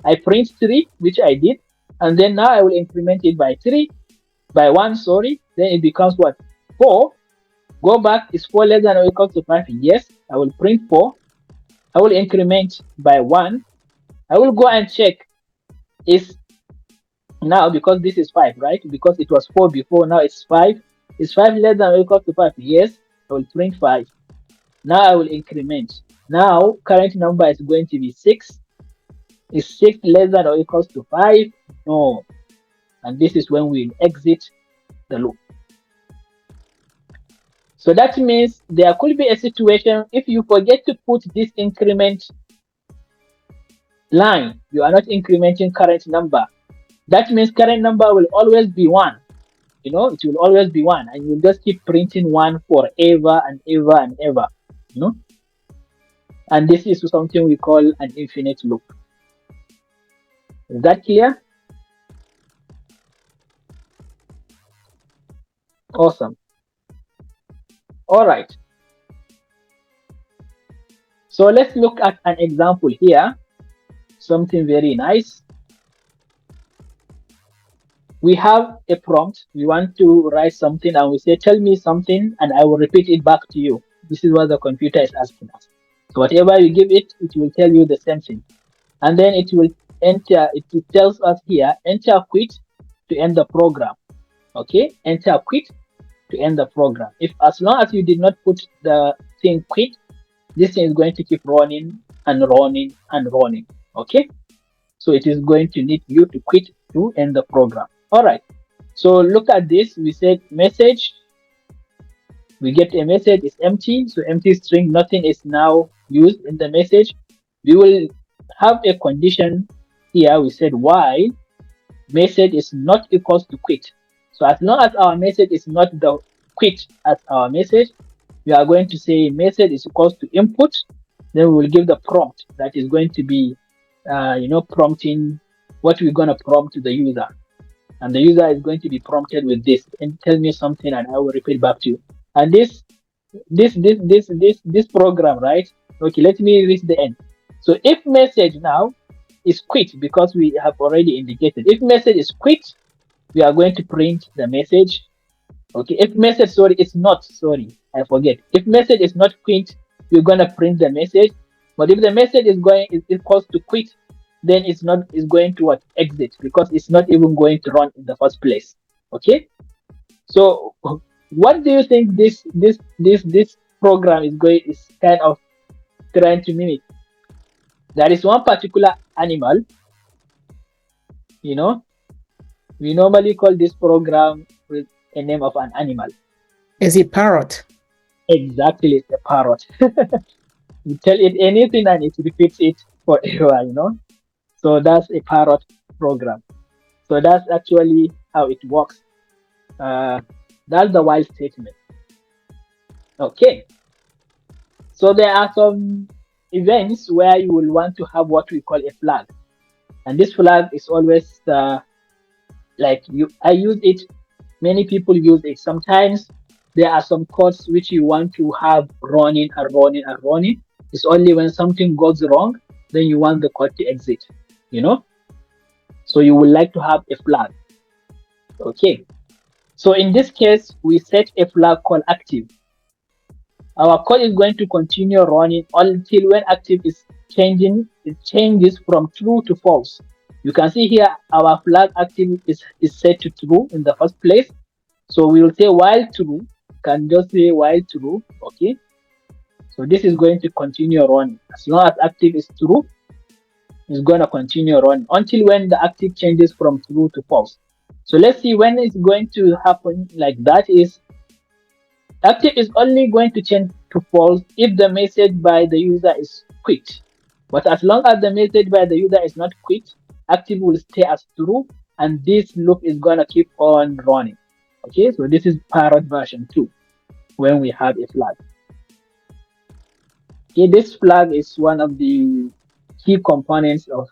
I print 3, which I did, and then now I will increment it by 3, by 1, sorry. Then it becomes what? 4. Go back, is 4 less than or equal to 5? Yes, I will print 4. I will increment by 1. I will go and check, is now, because this is 5, right? Because it was 4 before, now it's 5. Is 5 less than or equal to 5? Yes, I will print 5. Now I will increment. Now, current number is going to be 6. Is 6 less than or equals to 5? No. And this is when we exit the loop. So that means there could be a situation if you forget to put this increment line, you are not incrementing current number. That means current number will always be 1. It will always be 1, and you'll just keep printing 1 forever and ever and ever. You know, and this is something we call an infinite loop. Is that clear? Awesome. All right. So let's look at an example here. Something very nice. We have a prompt. We want to write something and we say, tell me something and I will repeat it back to you. This is what the computer is asking us. So whatever you give it, it will tell you the same thing. And then it will enter, it tells us here, enter quit to end the program. Okay, enter quit to end the program. If as long as you did not put the thing quit, this thing is going to keep running and running and running. Okay, so it is going to need you to quit to end the program. All right, so look at this. We said message, we get a message, is empty, so empty string, nothing is now used in the message. We will have a condition here. We said while message is not equals to quit. So as long as our message is not the quit as our message, we are going to say message is equals to input. Then we will give the prompt that is going to be prompting what we're going to prompt to the user, and the user is going to be prompted with this, and tell me something and I will repeat back to you. And this program, right? Okay, let me reach the end. So if message now is quit, because we have already indicated, if message is quit, we are going to print the message. Okay, if message, sorry, it's not, sorry, I forget. If message is not quit, we're going to print the message. But if the message is equals to quit, then it's not, is going to what, exit, because it's not even going to run in the first place. Okay, so what do you think this program is kind of trying to mimic? There is one particular animal, you know, we normally call this program with a name of an animal. Is it parrot? Exactly, it's a parrot. You tell it anything and it repeats it forever. So that's a parrot program. So that's actually how it works. That's the while statement. Okay. So there are some events where you will want to have what we call a flag. And this flag is always I use it, many people use it. Sometimes there are some codes which you want to have running and running and running. It's only when something goes wrong, then you want the code to exit, you know? So you would like to have a flag. Okay. So in this case, we set a flag called active. Our code is going to continue running until when active is changing, it changes from true to false. You can see here our flag active is set to true in the first place. So we will say while true, can just say while true. Okay. So this is going to continue running. As long as active is true, it's going to continue running until when the active changes from true to false. So let's see when it's going to happen like that is active is only going to change to false if the message by the user is quit. But as long as the message by the user is not quit, active will stay as true, and this loop is going to keep on running. Okay, so this is parrot version 2 when we have a flag. Okay, this flag is one of the key components of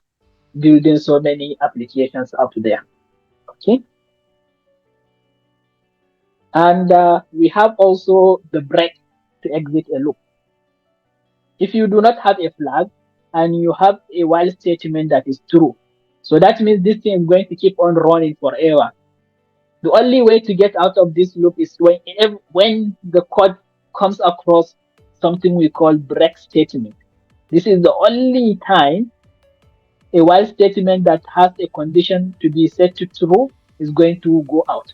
building so many applications out there. Okay, and we have also the break to exit a loop. If you do not have a flag, and you have a while statement that is true. So that means this thing is going to keep on running forever. The only way to get out of this loop is when the code comes across something we call break statement. This is the only time a while statement that has a condition to be set to true is going to go out.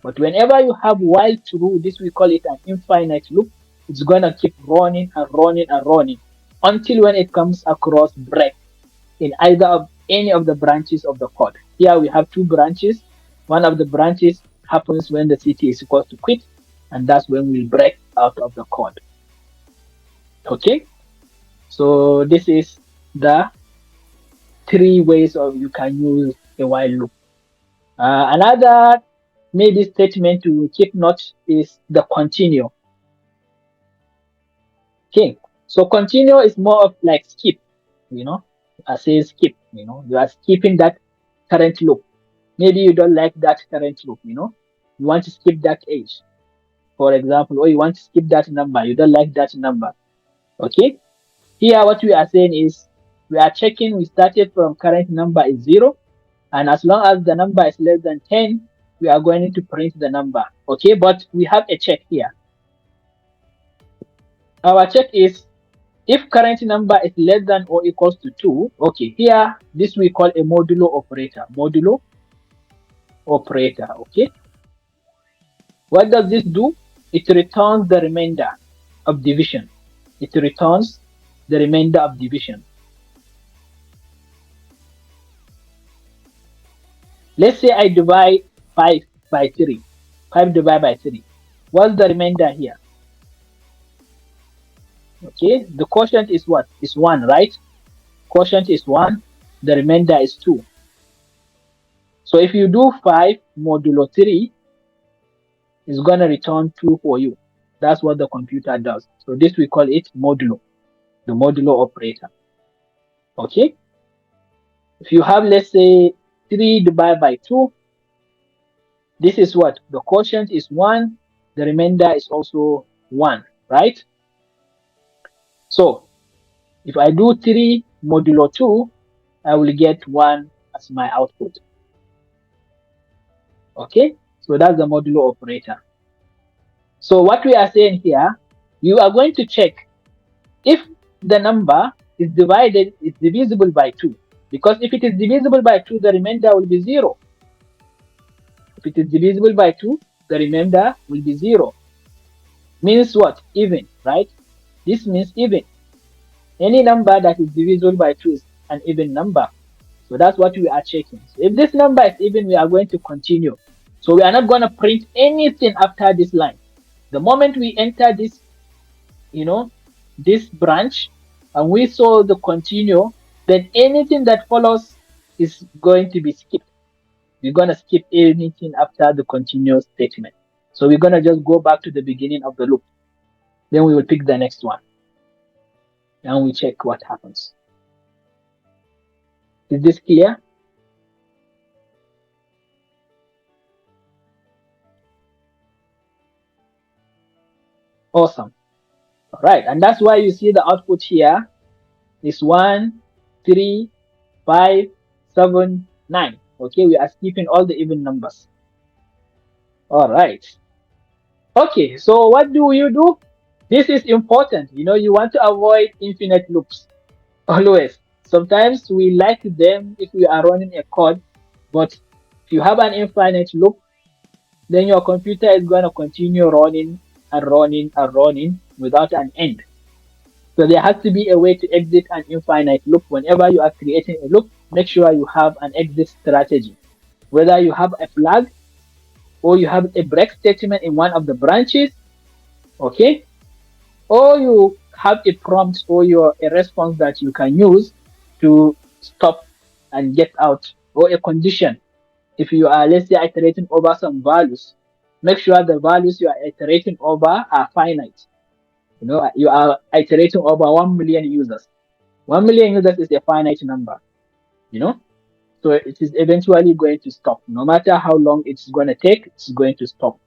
But whenever you have while true, this we call it an infinite loop. It's gonna keep running and running and running until when it comes across break in either of any of the branches of the code. Here we have two branches. One of the branches happens when the city is equal to quit, and that's when we break out of the code. Okay, so this is the three ways of you can use a while loop. Another maybe statement to keep note is the continue. Okay, so continue is more of like skip, you know. I say skip, you are skipping that current loop. Maybe you don't like that current loop, you want to skip that age, for example, or you want to skip that number, you don't like that number. Okay, here what we are saying is we are checking, we started from current number is 0, and as long as the number is less than 10, we are going to print the number. Okay, but we have a check here. Our check is if current number is less than or equals to 2. Okay, here this we call a modulo operator. Modulo operator. Okay, what does this do? It returns the remainder of division. It returns the remainder of division. Let's say I divide 5 by 3. 5 divided by 3. What's the remainder here? Okay, the quotient is what? Is 1, right? Quotient is 1. The remainder is 2. So if you do 5 modulo 3, it's going to return 2 for you. That's what the computer does. So this we call it modulo, the modulo operator. Okay, if you have, let's say, 3 divided by 2, this is what? The quotient is 1, the remainder is also 1, right? So if I do 3 modulo 2, I will get 1 as my output. Okay, so that's the modulo operator. So what we are saying here, you are going to check if the number is divisible by 2. Because if it is divisible by 2, the remainder will be 0. If it is divisible by 2, the remainder will be 0. Means what? Even, right? This means even. Any number that is divisible by 2 is an even number. So that's what we are checking. So if this number is even, we are going to continue. So we are not going to print anything after this line. The moment we enter this, this branch, and we saw the continue, then anything that follows is going to be skipped. We're going to skip anything after the continue statement. So we're going to just go back to the beginning of the loop. Then we will pick the next one. And we check what happens. Is this clear? Awesome. All right. And that's why you see the output here is 1, 3, 5, 7, 9. Okay, we are skipping all the even numbers. All right. Okay, so what do you do? This is important. You want to avoid infinite loops. Always. Sometimes we like them if we are running a code, but if you have an infinite loop, then your computer is going to continue running and running and running without an end. So there has to be a way to exit an infinite loop. Whenever you are creating a loop, make sure you have an exit strategy. Whether you have a flag or you have a break statement in one of the branches, okay? Or you have a prompt or a response that you can use to stop and get out, or a condition. If you are, let's say, iterating over some values, make sure the values you are iterating over are finite. You are iterating over 1 million users. 1 million users is a finite number, you know, so it is eventually going to stop. No matter how long it's going to take, it's going to stop.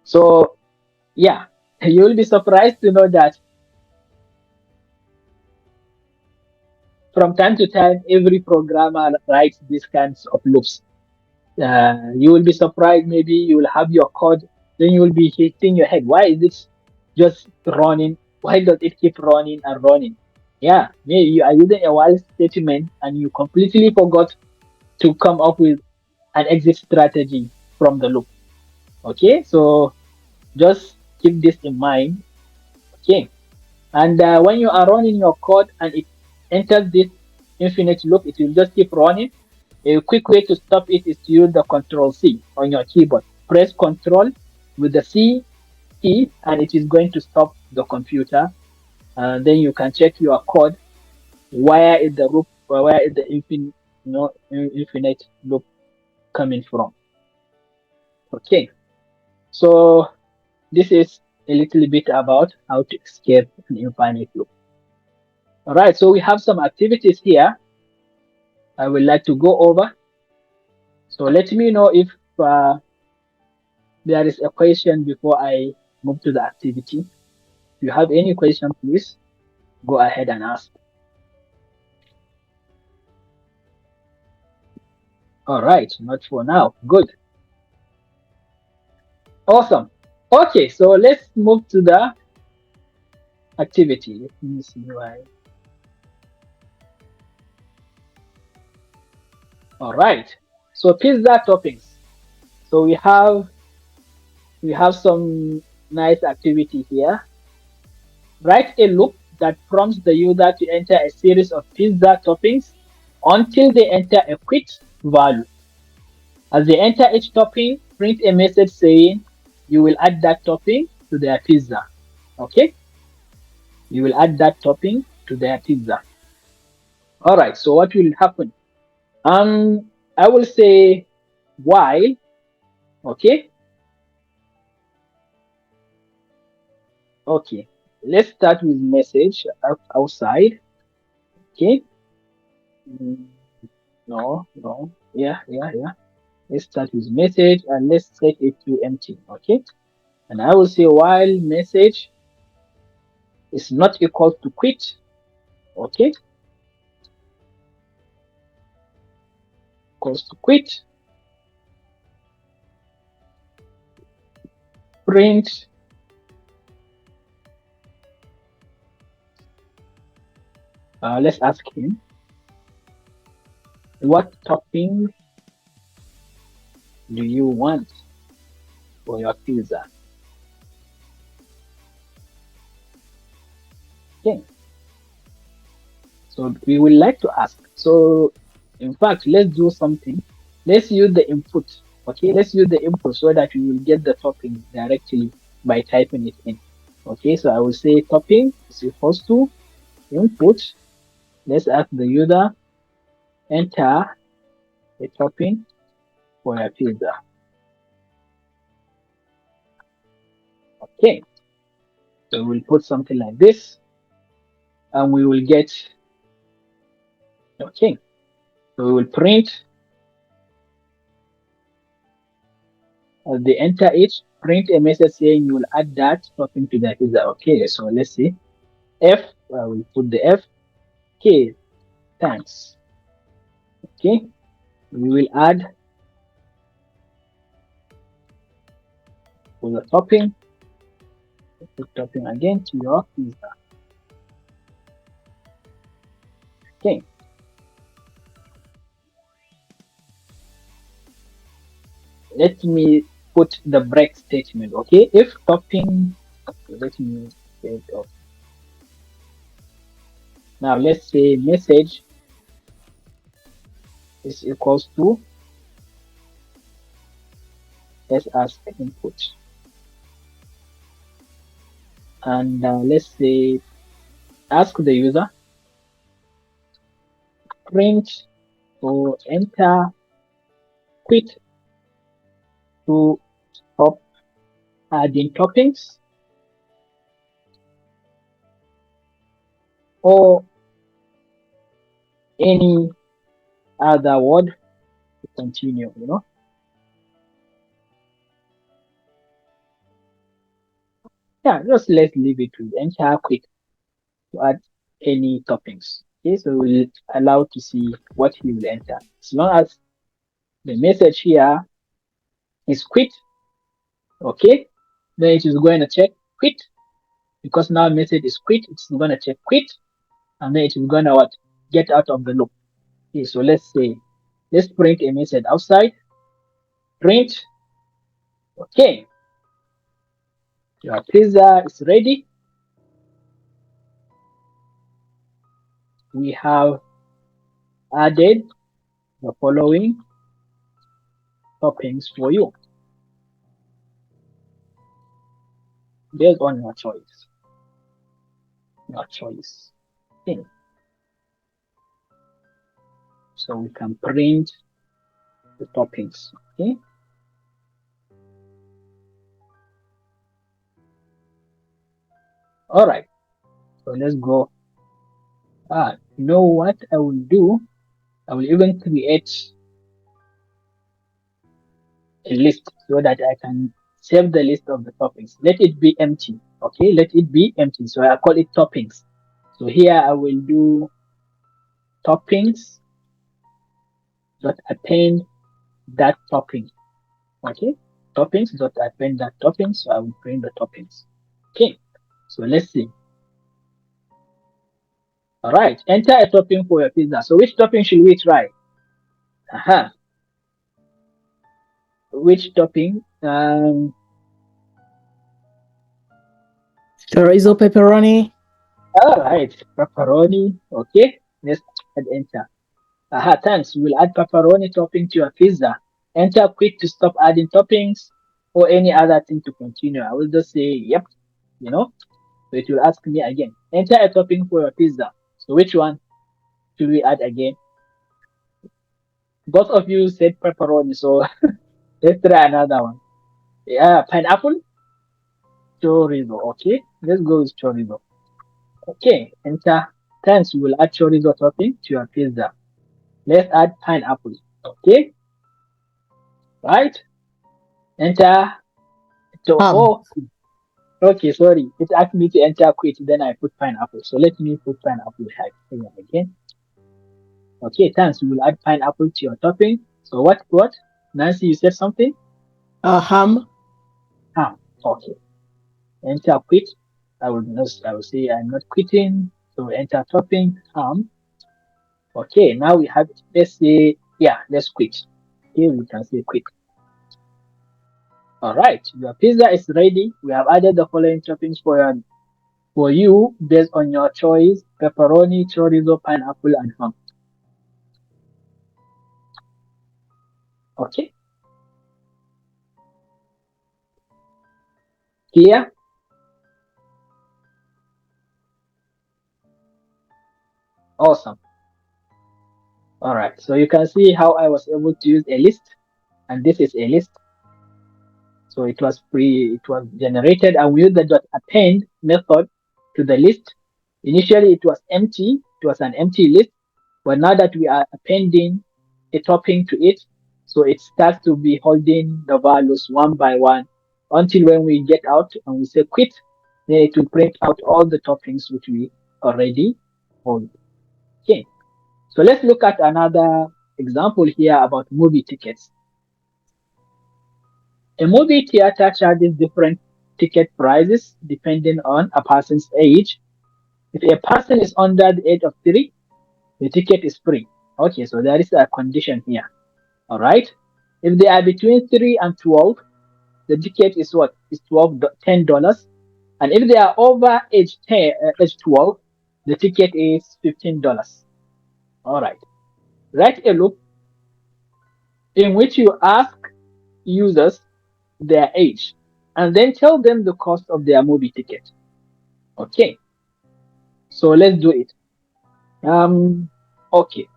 So, yeah, you will be surprised to know that from time to time, every programmer writes these kinds of loops. You will be surprised. Maybe you will have your code, then you will be hitting your head. Why is it just running? Why does it keep running and running? Yeah, maybe you are using a while statement and you completely forgot to come up with an exit strategy from the loop. Okay, so just keep this in mind. Okay, and when you are running your code and it enters this infinite loop, it will just keep running. A quick way to stop it is to use the Control C on your keyboard. Press Control with the C key, and it is going to stop the computer. And then you can check your code. Where is the loop? Where is the infinite loop coming from? Okay, so this is a little bit about how to escape an infinite loop. All right, so we have some activities here I would like to go over. So let me know if uh, there is a question before I move to the activity. If you have any question, please go ahead and ask. All right, not for now. Good. Awesome. Okay, so let's move to the activity. Let me see why. All right. So pizza toppings. So we have some nice activity here. Write a loop that prompts the user to enter a series of pizza toppings until they enter a quit value. As they enter each topping, print a message saying you will add that topping to their pizza. Okay? You will add that topping to their pizza. All right. So what will happen? I will say while. Okay. Okay. Let's start with message outside. Okay. Mm, No, no. Yeah, yeah, yeah. Let's start with message and let's set it to empty. Okay. And I will say while message is not equal to quit. Okay. Equals to quit. Print. Let's ask him what topping do you want for your pizza? Okay. So we would like to ask. So in fact, let's do something. Let's use the input. Okay, let's use the input so that we will get the topping directly by typing it in. Okay, so I will say topping is equals to input. Let's ask the user enter a topping for your pizza. Okay, so we'll put something like this and we will get okay. So we will print as they enter it, print a message saying you will add that topping to the pizza. Okay, so let's see. F, I will put the F. Okay, thanks. Okay, we will add for the topping. Put topping again to your pizza. Okay, let me put the break statement. Okay, if topping, okay, let me get it off. Now let's say message is equals to s as input, and let's say ask the user print or enter quit to stop adding toppings or any other word to continue, Yeah, just let's leave it with enter quick to add any toppings. Okay, so we'll allow to see what he will enter. As long as the message here is quit, okay, then it is going to check quit, because now message is quit, it's going to check quit, and then it is going to what? Get out of the loop. Okay, so let's print a message outside. Print. Okay, your pizza is ready. We have added the following toppings for you based on your choice. Your choice. Okay, so we can print the toppings. Okay. All right. So let's go. You know what I will do? I will even create a list so that I can save the list of the toppings. Let it be empty. Okay, let it be empty. So I call it toppings. So here I will do toppings dot append that topping. Okay, toppings dot append that topping. So I will print the toppings. Okay, so let's see. All right, enter a topping for your pizza. So which topping should we try? Aha, which topping? Chorizo pepperoni. All right, pepperoni. Okay, let's add enter. Aha, thanks. We will add pepperoni topping to your pizza. Enter quick to stop adding toppings or any other thing to continue. I will just say yep, you know. So it will ask me again. Enter a topping for your pizza. So which one should we add again? Both of you said pepperoni, so let's try another one. Yeah, pineapple, chorizo. Okay, let's go with chorizo. Okay, enter. Thanks. We will add chorizo topping to your pizza. Let's add pineapple. Okay, right? Enter. So, Ham. oh, okay, sorry. It asked me to enter quit. Then I put pineapple. So let me put pineapple here again. Okay, thanks. We will add pineapple to your topping. So what? Nancy, you said something? Ham. Ah, okay. Enter quit. I will say I'm not quitting. So enter topping. Okay, now we have it. Let's say, yeah, let's quit. Okay, we can say quit. All right, your pizza is ready. We have added the following toppings for you based on your choice: pepperoni, chorizo, pineapple, and ham. Okay, clear? Awesome. All right, so you can see how I was able to use a list, and this is a list. So it was generated, and we use the dot append method to the list. Initially, it was empty. It was an empty list, but now that we are appending a topping to it, so it starts to be holding the values one by one until when we get out and we say quit, then it will print out all the toppings which we already hold. Okay, so let's look at another example here about movie tickets. A movie theater charges different ticket prices depending on a person's age. If a person is under the age of 3, the ticket is free. Okay, so there is a condition here. All right. If they are between 3 and 12, the ticket is what? Is $10. And if they are over age 12, the ticket is $15. All right. Write a loop in which you ask users their age and then tell them the cost of their movie ticket. Okay, so let's do it. Okay,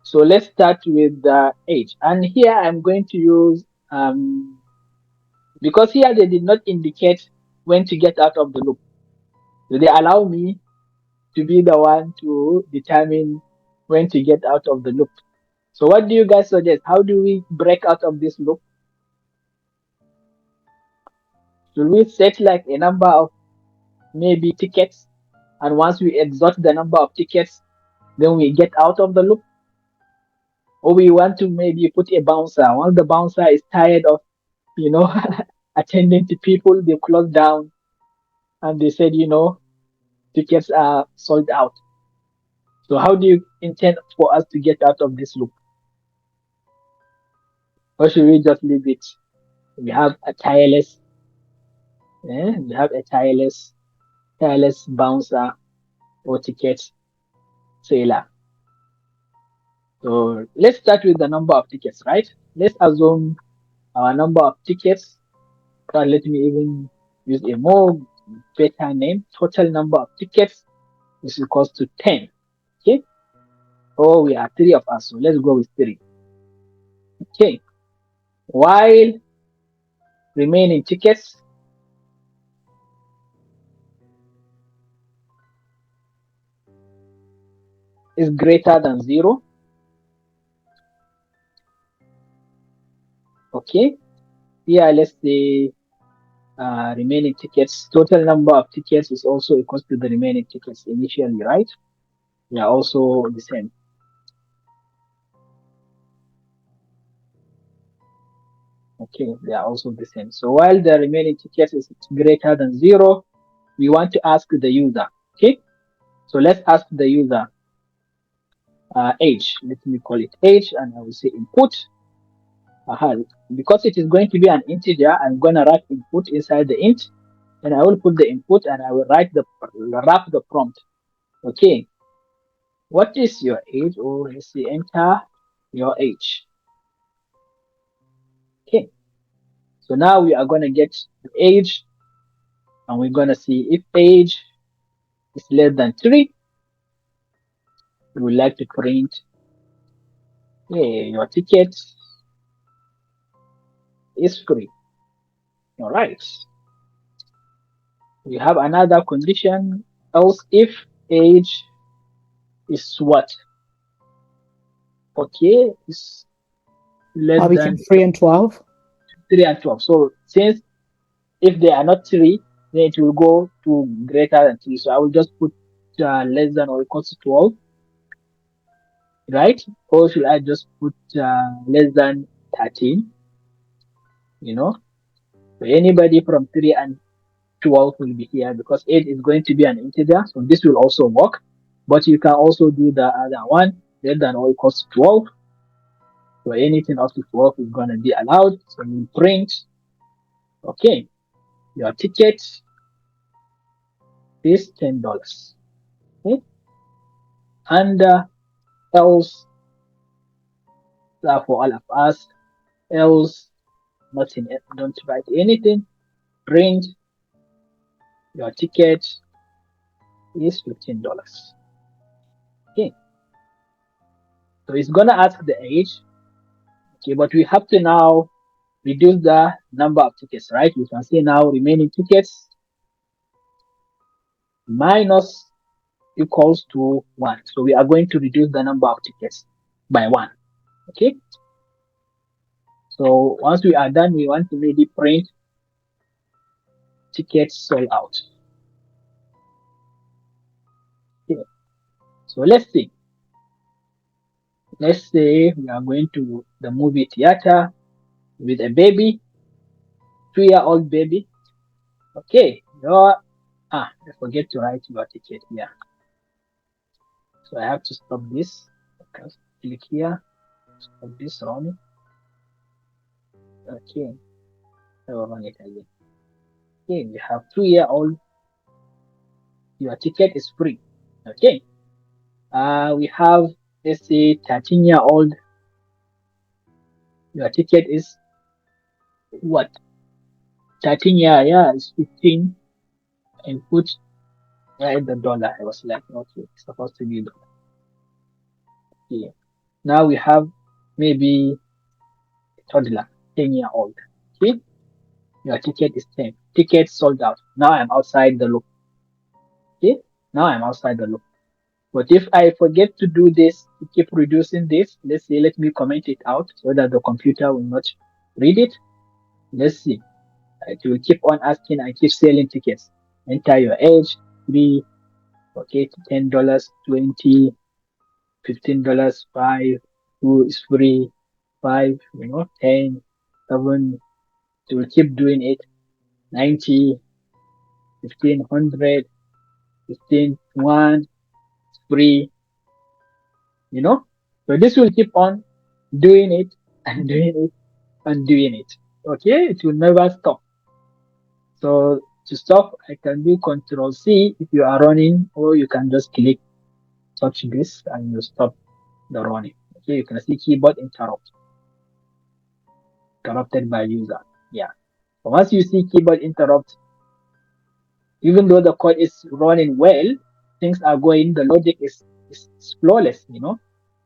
so let's start with the age, and here I'm going to use because here they did not indicate when to get out of the loop, so they allow me to be the one to determine when to get out of the loop. So what do you guys suggest? How do we break out of this loop? Should we set like a number of maybe tickets, and once we exhaust the number of tickets, then we get out of the loop. Or we want to maybe put a bouncer. Once the bouncer is tired of, you know, attending to people, they close down and they said, tickets are sold out. So how do you intend for us to get out of this loop? Or should we just leave it? We have a tireless bouncer or ticket seller. So let's start with the number of tickets, right? Let's assume our number of tickets. Let me even use a more better name. Total number of tickets is equals to 10. Okay. Oh, we are three of us. So let's go with 3. Okay. While remaining tickets is greater than 0. Okay. Here, let's say remaining tickets, total number of tickets is also equals to the remaining tickets initially, right? They are also the same. Okay, they are also the same. So while the remaining tickets is greater than 0, we want to ask the user. Okay, so let's ask the user age. Let me call it age, and I will say input. Because it is going to be an integer, I'm going to write input inside the int, and I will put the input, and I will wrap the prompt. Okay, what is your age? Or let's say enter your age. Okay, so now we are going to get the age, and we're going to see if age is less than 3. We would like to print, your ticket is free. All right. We have another condition, else if age is what? Okay, is less Between than 3 and 12. 3 and 12. So since if they are not 3, then it will go to greater than 3. So I will just put less than or equals to 12, right? Or should I just put less than 13? You know, so anybody from 3 and 12 will be here because 8 is going to be an integer. So this will also work. But you can also do the other one, less than or equals to 12. So anything up to 12 is going to be allowed. So you print, okay, your ticket is $10. Okay, and else for all of us, else nothing, don't write anything. Print your ticket is $15. Okay, so it's gonna ask the age. Okay, but we have to now reduce the number of tickets, right? You can see now remaining tickets minus equals to 1. So we are going to reduce the number of tickets by 1. Okay, so once we are done, we want to maybe print tickets sold out. Okay, so let's see. Let's say we are going to the movie theater with a baby, 2-year-old baby. Okay, I forget to write your ticket here. So I have to stop this. Okay, click here, stop this running. Okay, I will run it again. Okay, we have 2-year-old. Your ticket is free. Okay, we have, let's say, 13-year-old. Your ticket is what? 13 year, yeah, it's 15. And put right the dollar. I was like, okay, it's supposed to be dollar. Okay, now we have maybe a toddler, 10-year-old. Okay, your ticket is 10. Ticket sold out. Now I'm outside the loop. Okay, now I'm outside the loop. But if I forget to do this, to keep reducing this, let's say, let me comment it out so that the computer will not read it. Let's see. It will keep on asking and keep selling tickets. Enter your age, 3, okay, $10, 20, $15, 5, 2 is free, 5, 10, 7. It will keep doing it. 90, 1500, 15, 1, free, you know. So this will keep on doing it and doing it and doing it. Okay, it will never stop. So to stop, I can do Control C if you are running, or you can just click touch this and you stop the running. Okay, you can see keyboard interrupted by user. Yeah. So once you see keyboard interrupt, even though the code is running well, things are going, the logic is flawless,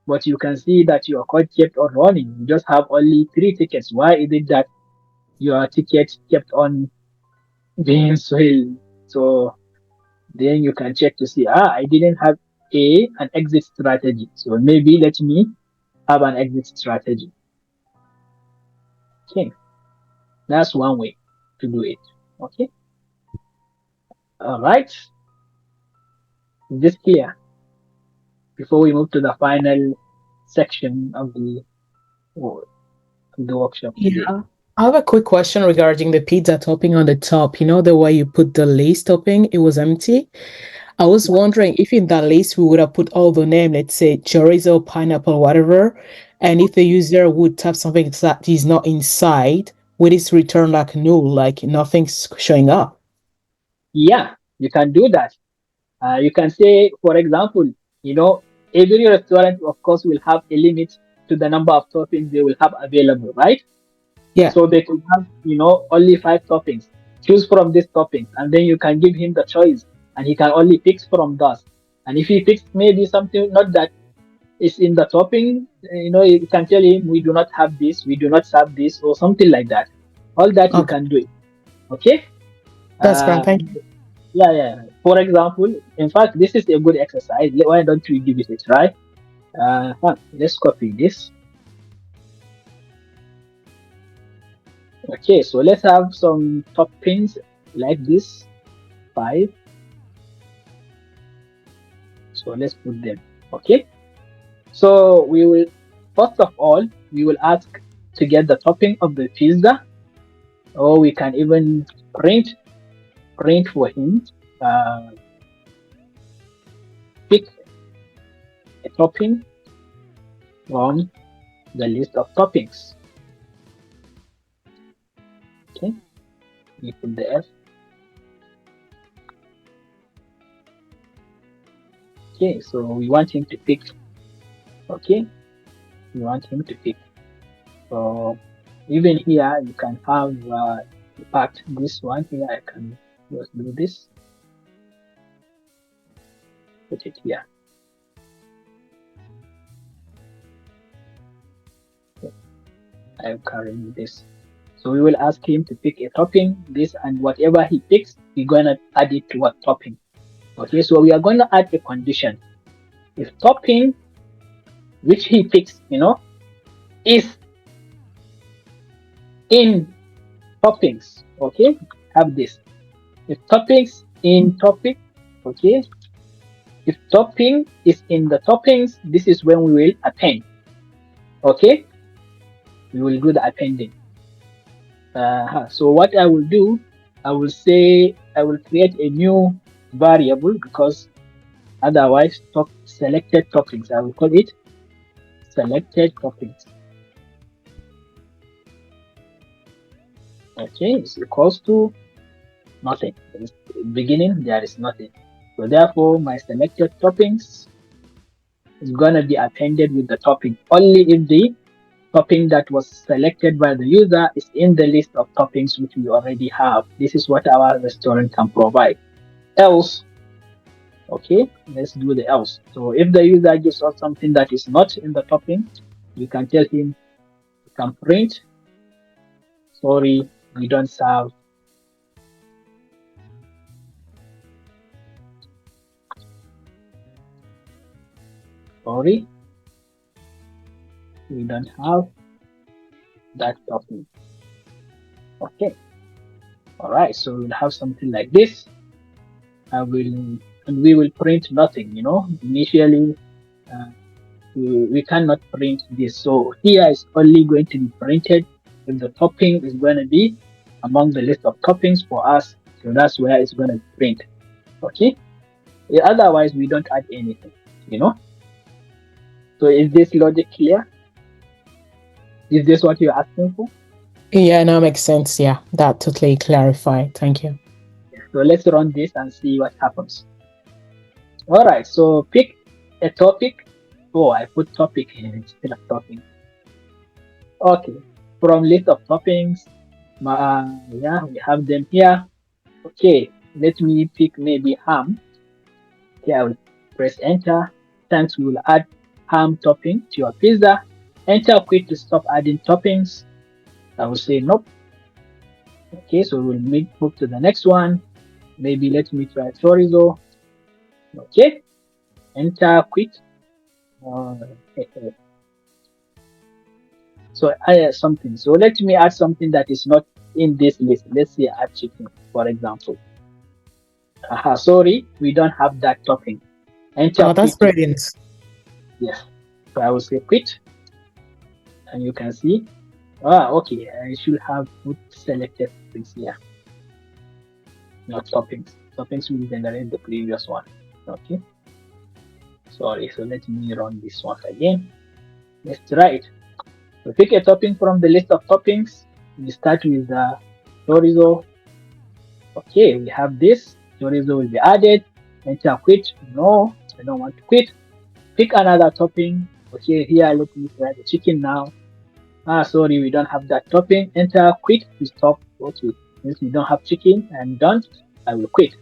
but you can see that your code kept on running. You just have only 3 tickets. Why is it that your ticket kept on being sold? So then you can check to see, I didn't have an exit strategy. So maybe let me have an exit strategy. Okay, that's one way to do it. Okay, all right. Is this clear? Before we move to the final section of the workshop today. Yeah. I have a quick question regarding the pizza topping on the top. You know, the way you put the lace topping, it was empty. I was wondering if in that list we would have put all the name, let's say chorizo, pineapple, whatever, and if the user would type something that is not inside, would it return like null, like nothing's showing up? Yeah, you can do that. You can say, for example, every restaurant, of course, will have a limit to the number of toppings they will have available, right? Yeah. So they could have, only 5 toppings. Choose from these toppings, and then you can give him the choice, and he can only pick from those. And if he picks maybe something not that is in the topping, you can tell him we do not have this, we do not have this, or something like that. All that you Okay. can do it. Okay. That's fine. Uh, Thank you. yeah, yeah. For example, in fact, this is a good exercise. Why don't we give it a try? Let's copy this. Okay, so let's have some toppings like this, 5. So let's put them. Okay. So we will, first of all, we will ask to get the topping of the pizza, or we can even print for him. Uh, Pick a topping from the list of toppings. Okay, we put the F. Okay, so we want him to pick. Okay, we want him to pick. So even here, you can have, in fact, this one here, I can just do this, put it here. Okay, I'm carrying this. So we will ask him to pick a topping, this, and whatever he picks, we're going to add it to what topping. Okay, so we are going to add a condition. If topping, which he picks, is in toppings, okay, have this. If toppings in topic, okay, if topping is in the toppings, this is when we will append. Okay, we will do the appending. So what I will do, I will say I will create a new variable, because otherwise selected toppings, I will call it selected toppings. Okay, it's equals to nothing. Beginning, there is nothing. So therefore, my selected toppings is gonna be appended with the topping only if the topping that was selected by the user is in the list of toppings which we already have. This is what our restaurant can provide. Else, okay, let's do the else. So if the user gives us something that is not in the topping, you can tell him, you can print, sorry, we don't serve. Sorry, we don't have that topping. Okay. All right. So we'll have something like this. And we will print nothing. Initially, uh, we cannot print this. So here is only going to be printed if the topping is going to be among the list of toppings for us. So that's where it's going to print. Okay. Otherwise, we don't add anything. You know. So is this logic clear? Is this what you're asking for? Yeah, now makes sense. Yeah, that totally clarified. Thank you. So let's run this and see what happens. All right. So pick a topic. Oh, I put topic here instead of topping. Okay. From list of toppings, yeah, we have them here. Okay, let me pick maybe ham. Okay, I will press enter. Thanks, we will add ham topping to your pizza. Enter quit to stop adding toppings. I will say nope. Okay, so we'll move to the next one. Maybe let me try chorizo. Okay, enter quit. Uh, so I add something. So let me add something that is not in this list. Let's say add chicken, for example. Sorry, we don't have that topping. Enter Oh, that's quit to brilliant. yes. So I will say quit, and you can see. Okay. I should have put selected things here, not toppings. Toppings will generate the previous one. Okay. Sorry. So let me run this one again. Let's try it. So pick a topping from the list of toppings. We start with the chorizo. Okay, we have this. Chorizo will be added. Enter quit. No, I don't want to quit. Pick another topping. Okay, here let me try the chicken now. Sorry, we don't have that topping. Enter quit to stop. Okay, since we don't have chicken, I'm done. I will quit.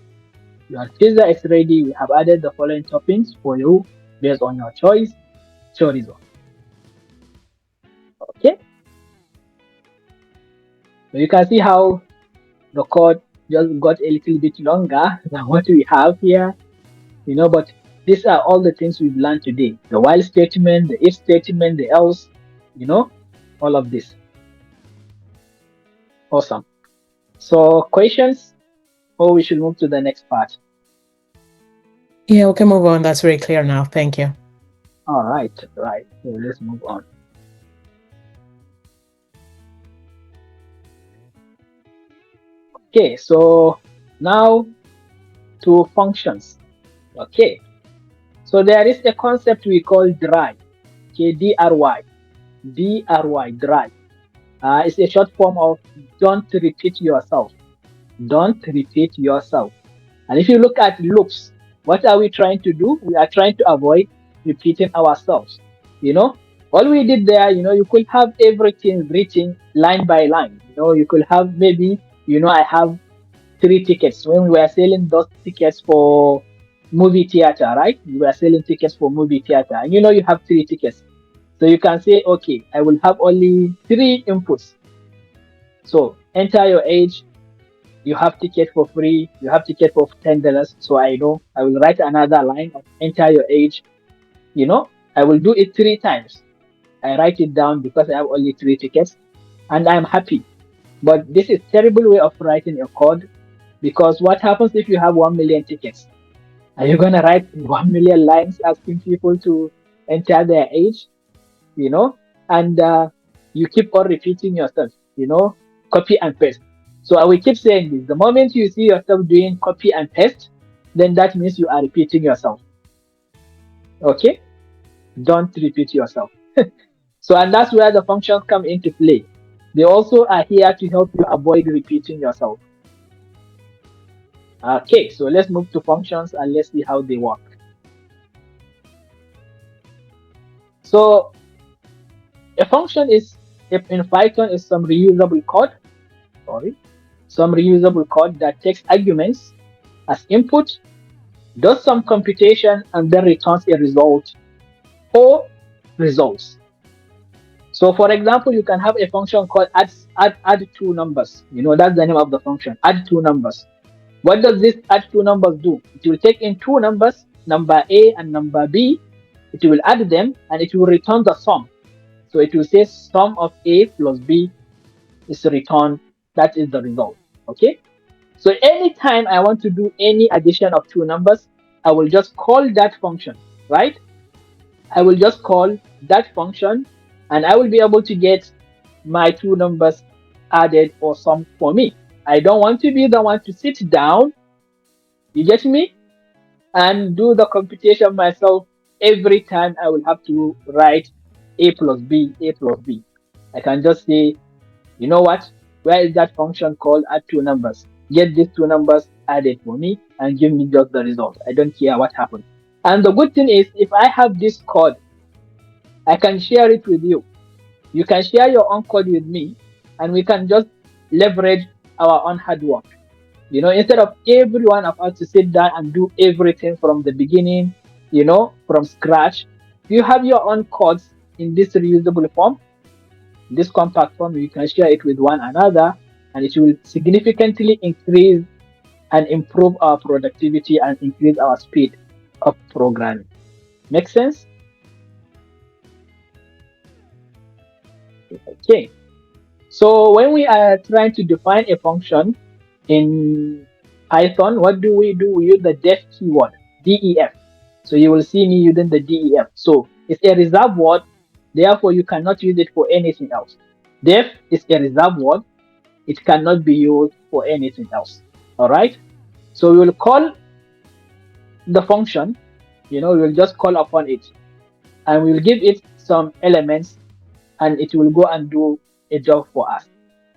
Your pizza is ready. We have added the following toppings for you based on your choice. Chorizo. Okay, so you can see how the code just got a little bit longer than what we have here. But these are all the things we've learned today: the while statement, the if statement, the else. You know, all of this. Awesome. So questions, or we should move to the next part. Yeah, we can move on. That's very clear now. Thank you. All right, right. So let's move on. Okay, so now to functions. Okay, so there is a concept we call dry. Okay, dry, dry. It's a short form of don't repeat yourself. Don't repeat yourself. And if you look at loops, what are we trying to do? We are trying to avoid repeating ourselves. You know, all we did there, you could have everything written line by line. You could have maybe, I have 3 tickets when we were selling those tickets for movie theater, right? We were selling tickets for movie theater, and you have 3 tickets. So you can say, okay, I will have only 3 inputs. So enter your age, you have ticket for free, you have ticket for $10. So I know I will write another line of enter your age. I will do it 3 times. I write it down because I have only 3 tickets, and I'm happy. But this is terrible way of writing a code, because what happens if you have 1 million tickets? Are you gonna write 1 million lines asking people to enter their age? And you keep on repeating yourself. Copy and paste. So I will keep saying this. The moment you see yourself doing copy and paste, then that means you are repeating yourself. Okay? Don't repeat yourself. So, and that's where the functions come into play. They also are here to help you avoid repeating yourself. Okay, so let's move to functions and let's see how they work. So a function is, in Python, is some reusable code. Some reusable code that takes arguments as input, does some computation, and then returns a result or results. So for example, you can have a function called add 2 numbers. That's the name of the function, add 2 numbers. What does this add 2 numbers do? It will take in 2 numbers, number A and number B. It will add them and it will return the sum. So it will say sum of A plus B is returned. That is the result. Okay. So anytime I want to do any addition of 2 numbers, I will just call that function, right? I will just call that function and I will be able to get my two numbers added or sum for me. I don't want to be the one to sit down, you get me, and do the computation myself every time I will have to write a plus b, a plus b. I can just say, you know what, where is that function called add two numbers? Get these two numbers added for me and give me just the result. I don't care what happened. And the good thing is, if I have this code, I can share it with you. You can share your own code with me, and we can just leverage our own hard work. Instead of every one of us to sit down and do everything from the beginning, from scratch, you have your own codes in this reusable form, this compact form. You can share it with one another, and it will significantly increase and improve our productivity and increase our speed of programming. Make sense? Okay. So when we are trying to define a function in Python, what do? We use the def keyword, def. So you will see me using the def. So it's a reserved word, therefore you cannot use it for anything else. Def is a reserved word, it cannot be used for anything else. All right. So we will call the function, we will just call upon it, and we will give it some elements, and it will go and do a job for us.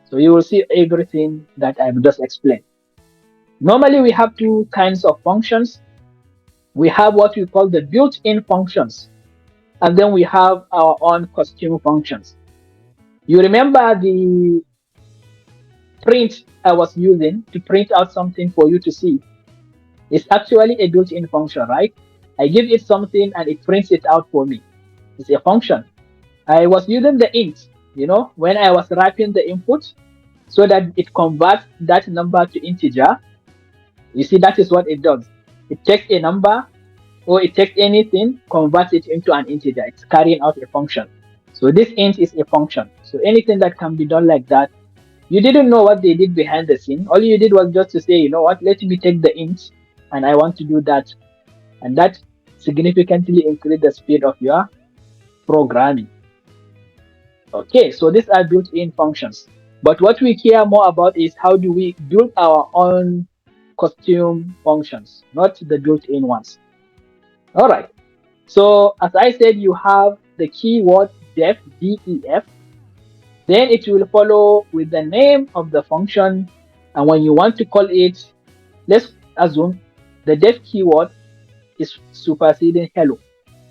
So you will see everything that I've just explained. Normally, we have two kinds of functions. We have what we call the built-in functions, and then we have our own custom functions. You remember the print I was using to print out something for you to see? It's actually a built-in function, right? I give it something and it prints it out for me. It's a function. I was using the int, when I was wrapping the input so that it converts that number to integer. You see, that is what it does. It takes a number or it takes anything, converts it into an integer. It's carrying out a function. So this int is a function. So anything that can be done like that, you didn't know what they did behind the scene. All you did was just to say, you know what, let me take the int and I want to do that. And that significantly increase the speed of your programming. Okay, so these are built-in functions. But what we care more about is how do we build our own custom functions, not the built-in ones. All right. So as I said, you have the keyword def, def. Then it will follow with the name of the function. And when you want to call it, let's assume the def keyword is superseding hello.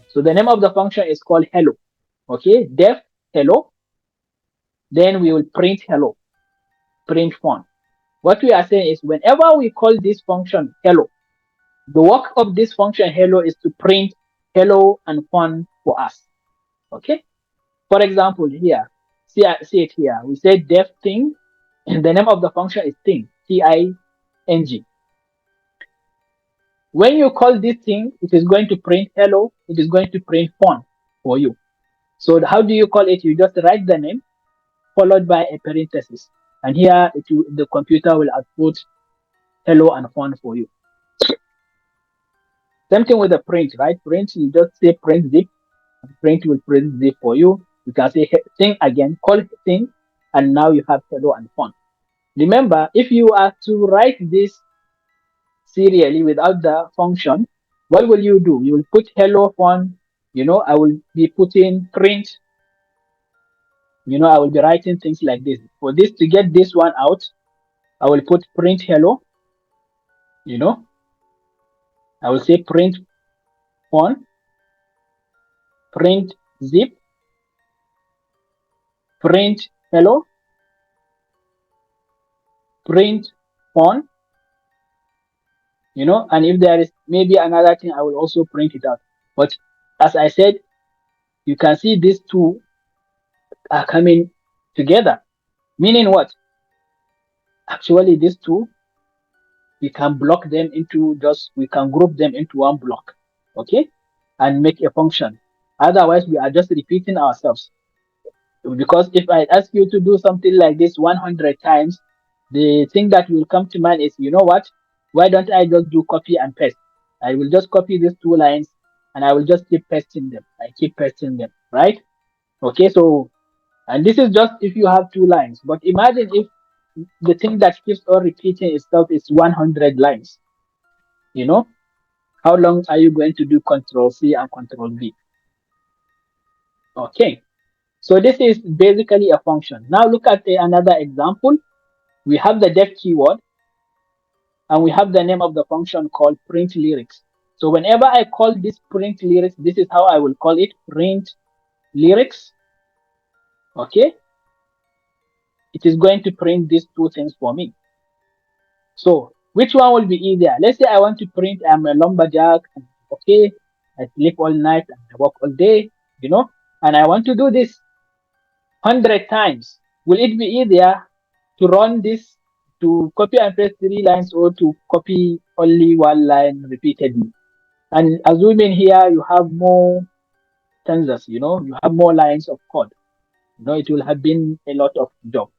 So the name of the function is called hello. Okay, def hello. Then we will print hello, print fun. What we are saying is whenever we call this function hello, the work of this function hello is to print hello and fun for us. Okay. For example, here, see it here. We say def thing, and the name of the function is thing, T-I-N-G. When you call this thing, it is going to print hello. It is going to print fun for you. So how do you call it? You just write the name followed by a parenthesis, and here the computer will output hello and fun for you. Same thing with the print, right? Print, you just say print zip, and print will print zip for you. You can say thing again, call it thing, and now you have hello and fun. Remember, if you are to write this serially without the function, what will you do? You will put hello fun, I will be putting print, I will be writing things like this. For this to get this one out, I will put print hello, you know, I will say print fun, print zip, print hello, print fun, and if there is maybe another thing, I will also print it out. But as I said, you can see these two are coming together. Meaning what? Actually, these two, we can block them into we can group them into one block, okay, and make a function. Otherwise, we are just repeating ourselves. Because if I ask you to do something like this 100 times, the thing that will come to mind is, you know what? Why don't I just do copy and paste? I will just copy these two lines and I will just keep pasting them. I keep pasting them, right? Okay, so, and this is just if you have 2 lines, but imagine if the thing that keeps on repeating itself is 100 lines, you know, how long are you going to do Control C and Control V? Okay, so this is basically a function. Now look at another example. We have the def keyword, and we have the name of the function called print lyrics. So whenever I call this print lyrics, this is how I will call it, print lyrics. Okay, it is going to print these 2 things for me. So which one will be easier? Let's say I want to print I'm a lumberjack. Okay, I sleep all night and I work all day, and I want to do this 100 times. Will it be easier to run this, to copy and paste 3 lines, or to copy only 1 line repeatedly? And assuming here you have more stanzas, you have more lines of code, it will have been a lot of job.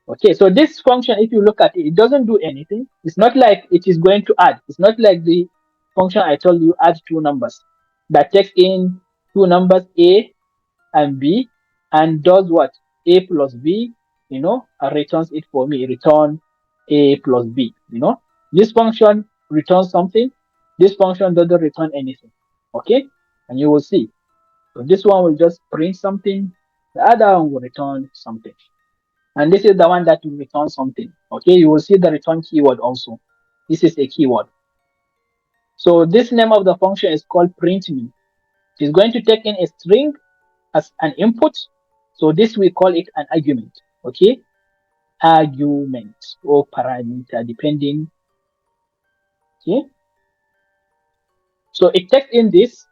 Okay, so this function, if you look at it, it doesn't do anything. It's not like it is going to add. It's not like the function I told you, add 2 numbers, that takes in 2 numbers, A and B, and does what? A plus B, and returns it for me. Return A plus B, This function returns something. This function doesn't return anything. Okay, and you will see. So this one will just print something. The other one will return something. And this is the one that will return something. Okay, you will see the return keyword also. This is a keyword. So this name of the function is called print me. It is going to take in a string as an input. So this we call it an argument. Okay, argument or parameter depending. Okay, so it takes in this,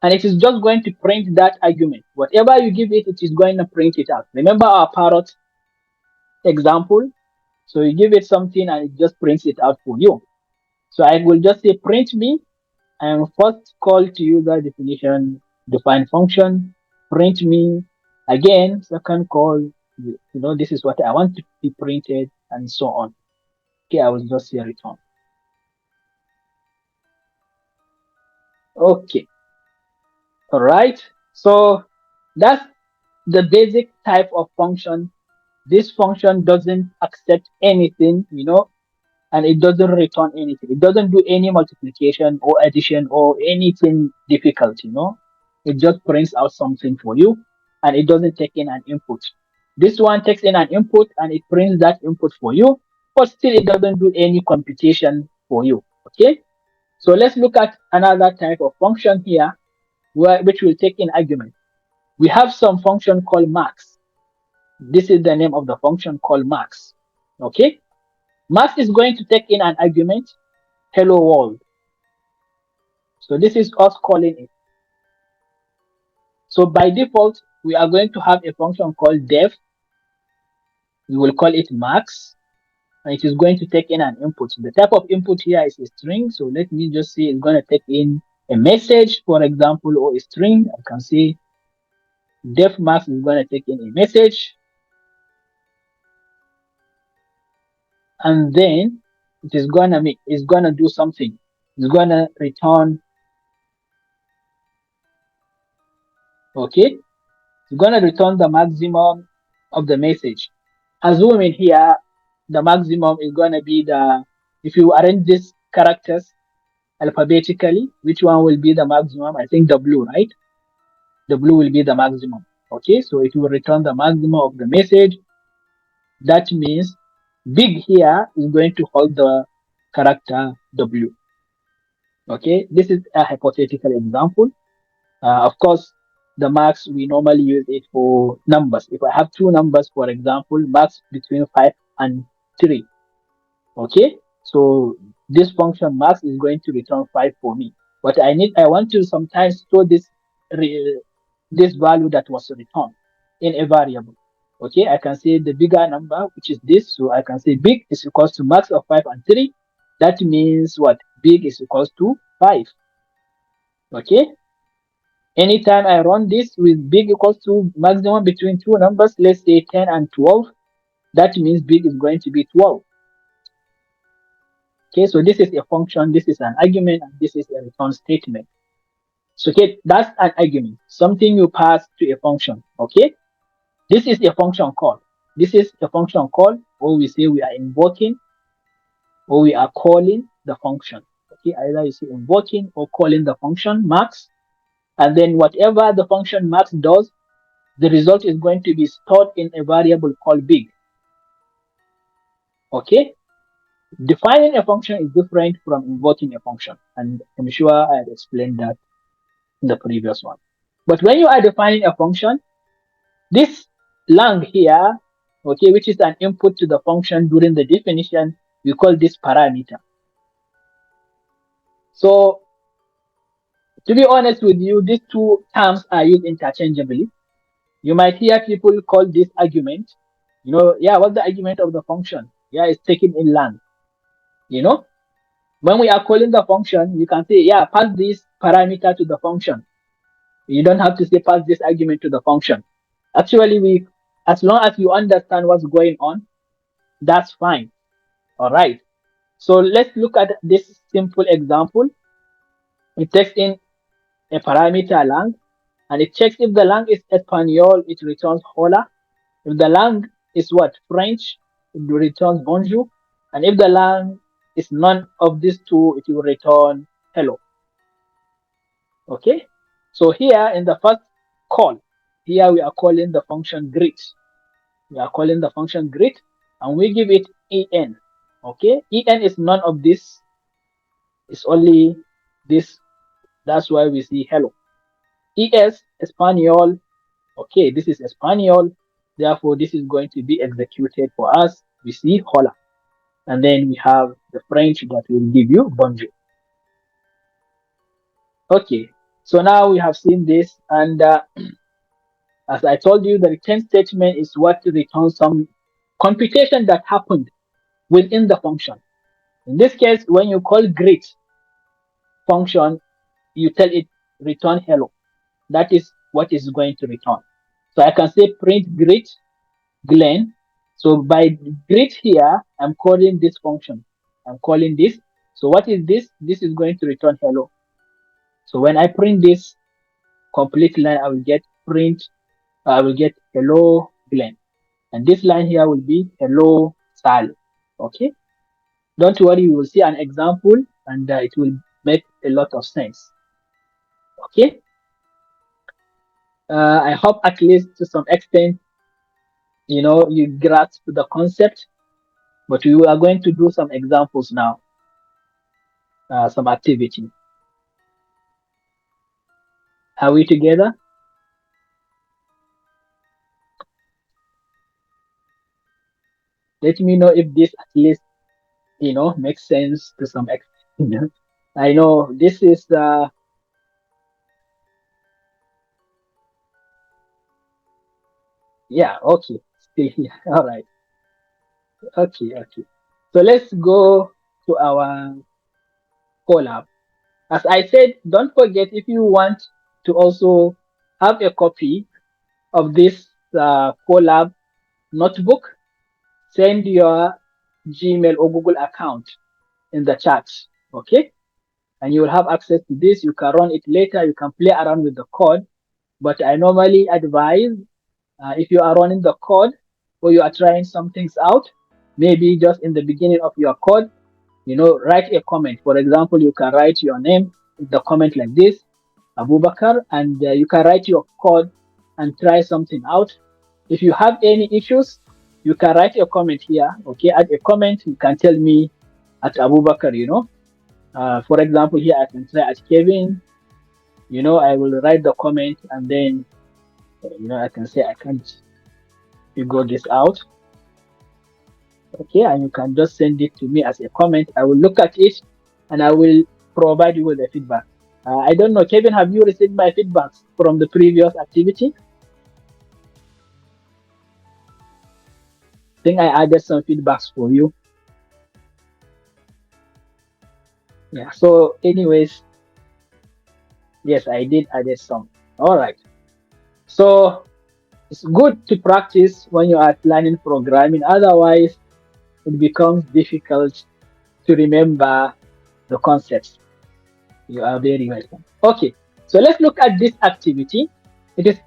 and it is just going to print that argument. Whatever you give it, it is going to print it out. Remember our parrot example? So you give it something and it just prints it out for you. So I will just say print me, and first call to user definition, define function, print me. Again, second call, this is what I want to be printed, and so on. Okay, I will just say return. Okay, all right. So that's the basic type of function. This function doesn't accept anything, and it doesn't return anything. It doesn't do any multiplication or addition or anything difficult, It just prints out something for you, and it doesn't take in an input. This one takes in an input and it prints that input for you, but still it doesn't do any computation for you. Okay, so let's look at another type of function here, which will take in argument. We have some function called max. This is the name of the function called max. Okay, max is going to take in an argument, hello world. So this is us calling it. So by default, we are going to have a function called def. We will call it max, and it is going to take in an input. The type of input here is a string. So let me just say it's going to take in a message, for example, or a string. I can say def max is going to take in a message, and then it is going to do something. It's going to return. Okay, it's going to return the maximum of the message. Assuming here the maximum is going to be if you arrange these characters alphabetically, which one will be the maximum? I think W, right? W will be the maximum. Okay, so it will return the maximum of the message. That means big here is going to hold the character W. Okay, this is a hypothetical example. Of course, the max, we normally use it for numbers. If I have 2 numbers, for example, max between 5 and 3. Okay, so this function max is going to return 5 for me, but I want to sometimes store this value that was returned in a variable. Okay, I can say the bigger number, which is this, so I can say big is equals to max of 5 and 3. That means what? Big is equals to 5. Okay, anytime I run this with big equals to maximum between 2 numbers, let's say 10 and 12, that means big is going to be 12. Okay, so this is a function, this is an argument, and this is a return statement. So okay, that's an argument, something you pass to a function. Okay, this is a function call. This is a function call, or we say we are invoking or we are calling the function. Okay, either you say invoking or calling the function max, and then whatever the function max does, the result is going to be stored in a variable called big. Okay, defining a function is different from invoking a function, and I'm sure I had explained that in the previous one. But when you are defining a function, this lang here, okay, which is an input to the function during the definition, we call this parameter. So to be honest with you, these two terms are used interchangeably. You might hear people call this argument, yeah, what's the argument of the function? Yeah, it's taken in lang. You know, when we are calling the function, you can say, yeah, pass this parameter to the function. You don't have to say pass this argument to the function. Actually, as long as you understand what's going on, that's fine. All right. So let's look at this simple example. It takes in a parameter lang, and it checks if the lang is Espanol, it returns hola. If the lang is what? French, it will return bonjour. And if the lang is none of these two, it will return hello. Okay. So here in the first call, here we are calling the function greet. We are calling the function greet, and we give it en. Okay. En is none of this. It's only this. That's why we see hello. Es, Espanol. Okay, this is Espanol. Therefore, this is going to be executed for us. We see hola. And then we have the French that will give you bonjour. Okay, so now we have seen this. And as I told you, the return statement is what returns some computation that happened within the function. In this case, when you call greet function, you tell it return hello. That is what is going to return. So I can say print greet Glenn. So by greet here, I'm calling this function. I'm calling this. So what is this? This is going to return hello. So when I print this complete line, I will get hello Glenn. And this line here will be hello Sal. Okay. Don't worry, you will see an example and it will make a lot of sense. Okay. I hope at least to some extent, you grasp the concept, but we are going to do some examples now, some activity. Are we together? Let me know if this at least, makes sense to some extent. I know this is yeah, okay. Still here. All right. Okay, okay. So let's go to our collab. As I said, don't forget, if you want to also have a copy of this collab notebook, send your Gmail or Google account in the chat. Okay. And you will have access to this. You can run it later. You can play around with the code. But I normally advise, if you are running the code or you are trying some things out, maybe just in the beginning of your code, write a comment. For example, you can write your name in the comment like this, Abubakar, and you can write your code and try something out. If you have any issues, you can write a comment here. Okay, add a comment. You can tell me at Abubakar, for example, here I can try at Kevin. I will write the comment and then, I can say I can't figure this out. Okay, and you can just send it to me as a comment. I will look at it and I will provide you with the feedback. I don't know, Kevin, have you received my feedbacks from the previous activity? I think I added some feedbacks for you. Yeah, so anyways, yes, I did added some. All right. So it's good to practice when you are planning programming. Otherwise, it becomes difficult to remember the concepts. You are very welcome. Okay, So let's look at this activity. It is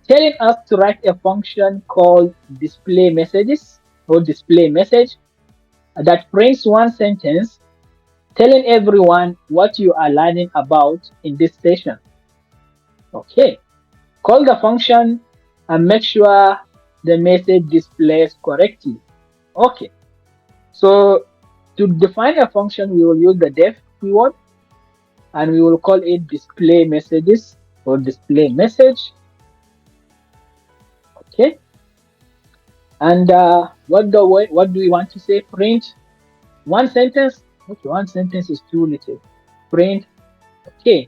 telling us to write a function called display messages or display message that prints one sentence telling everyone what you are learning about in this session. Okay, call the function and make sure the message displays correctly. Okay, so to define a function, we will use the def keyword and we will call it display messages or display message. Okay, and what do we want to say? Print one sentence. Okay, one sentence is too little. Print. Okay,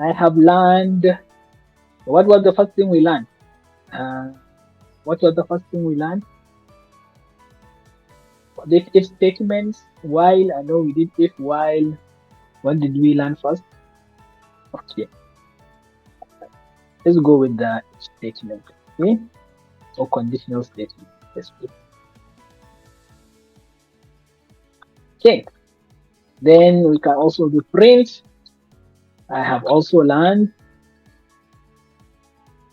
I have learned. What was the first thing we learned? Uh, what was the first thing we learned? The if statements. While I know we did if while. What did we learn first? Okay, let's go with the if statement. Okay, or conditional statement. Yes, please. Okay, then we can also do print. I have also learned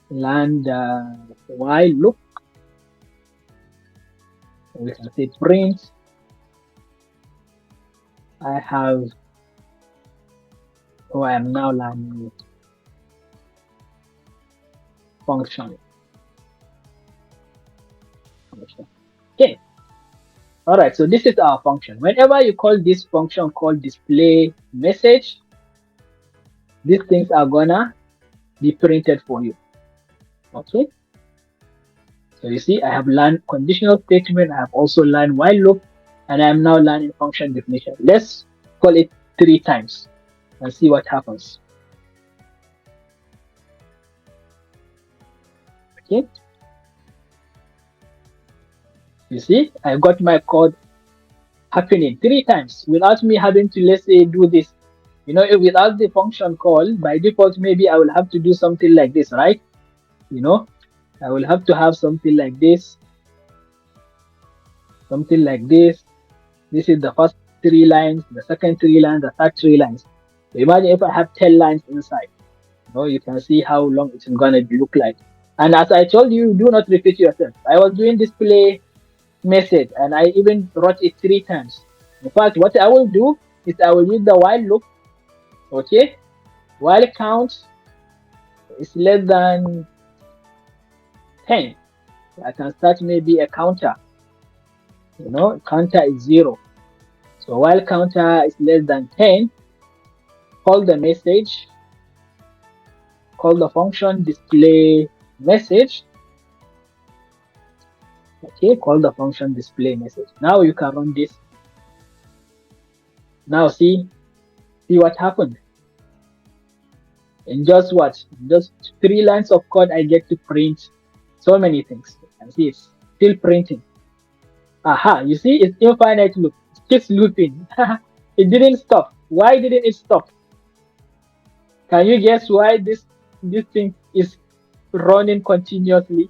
while loop. We can say print. I have, oh, I am now learning function. Okay. All right. So this is our function. Whenever you call this function called display message, these things are gonna be printed for you. Okay. So you see, I have learned conditional statement. I have also learned while loop, and I am now learning function definition. Let's call it 3 times and see what happens. Okay. You see, I got my code happening 3 times without me having to, let's say, do this. You know, without the function call, by default, maybe I will have to do something like this, right? You know, I will have to have something like this, something like this. This is the first 3 lines, the second 3 lines, the third 3 lines. So imagine if I have 10 lines inside. You know, you can see how long it's gonna look like. And as I told you, do not repeat yourself. I was doing display message and I even wrote it 3 times. In fact, what I will do is I will use the while loop. Okay, while count is less than 10, I can start maybe a counter. You know, counter is 0. So while counter is less than 10, call the message, call the function display message. Okay, call the function display message. Now you can run this. Now see what happened. In just what? Just 3 lines of code, I get to print so many things. You can see it's still printing. Aha, you see it's infinite loop. It keeps looping. It didn't stop. Why didn't it stop? Can you guess why this thing is running continuously?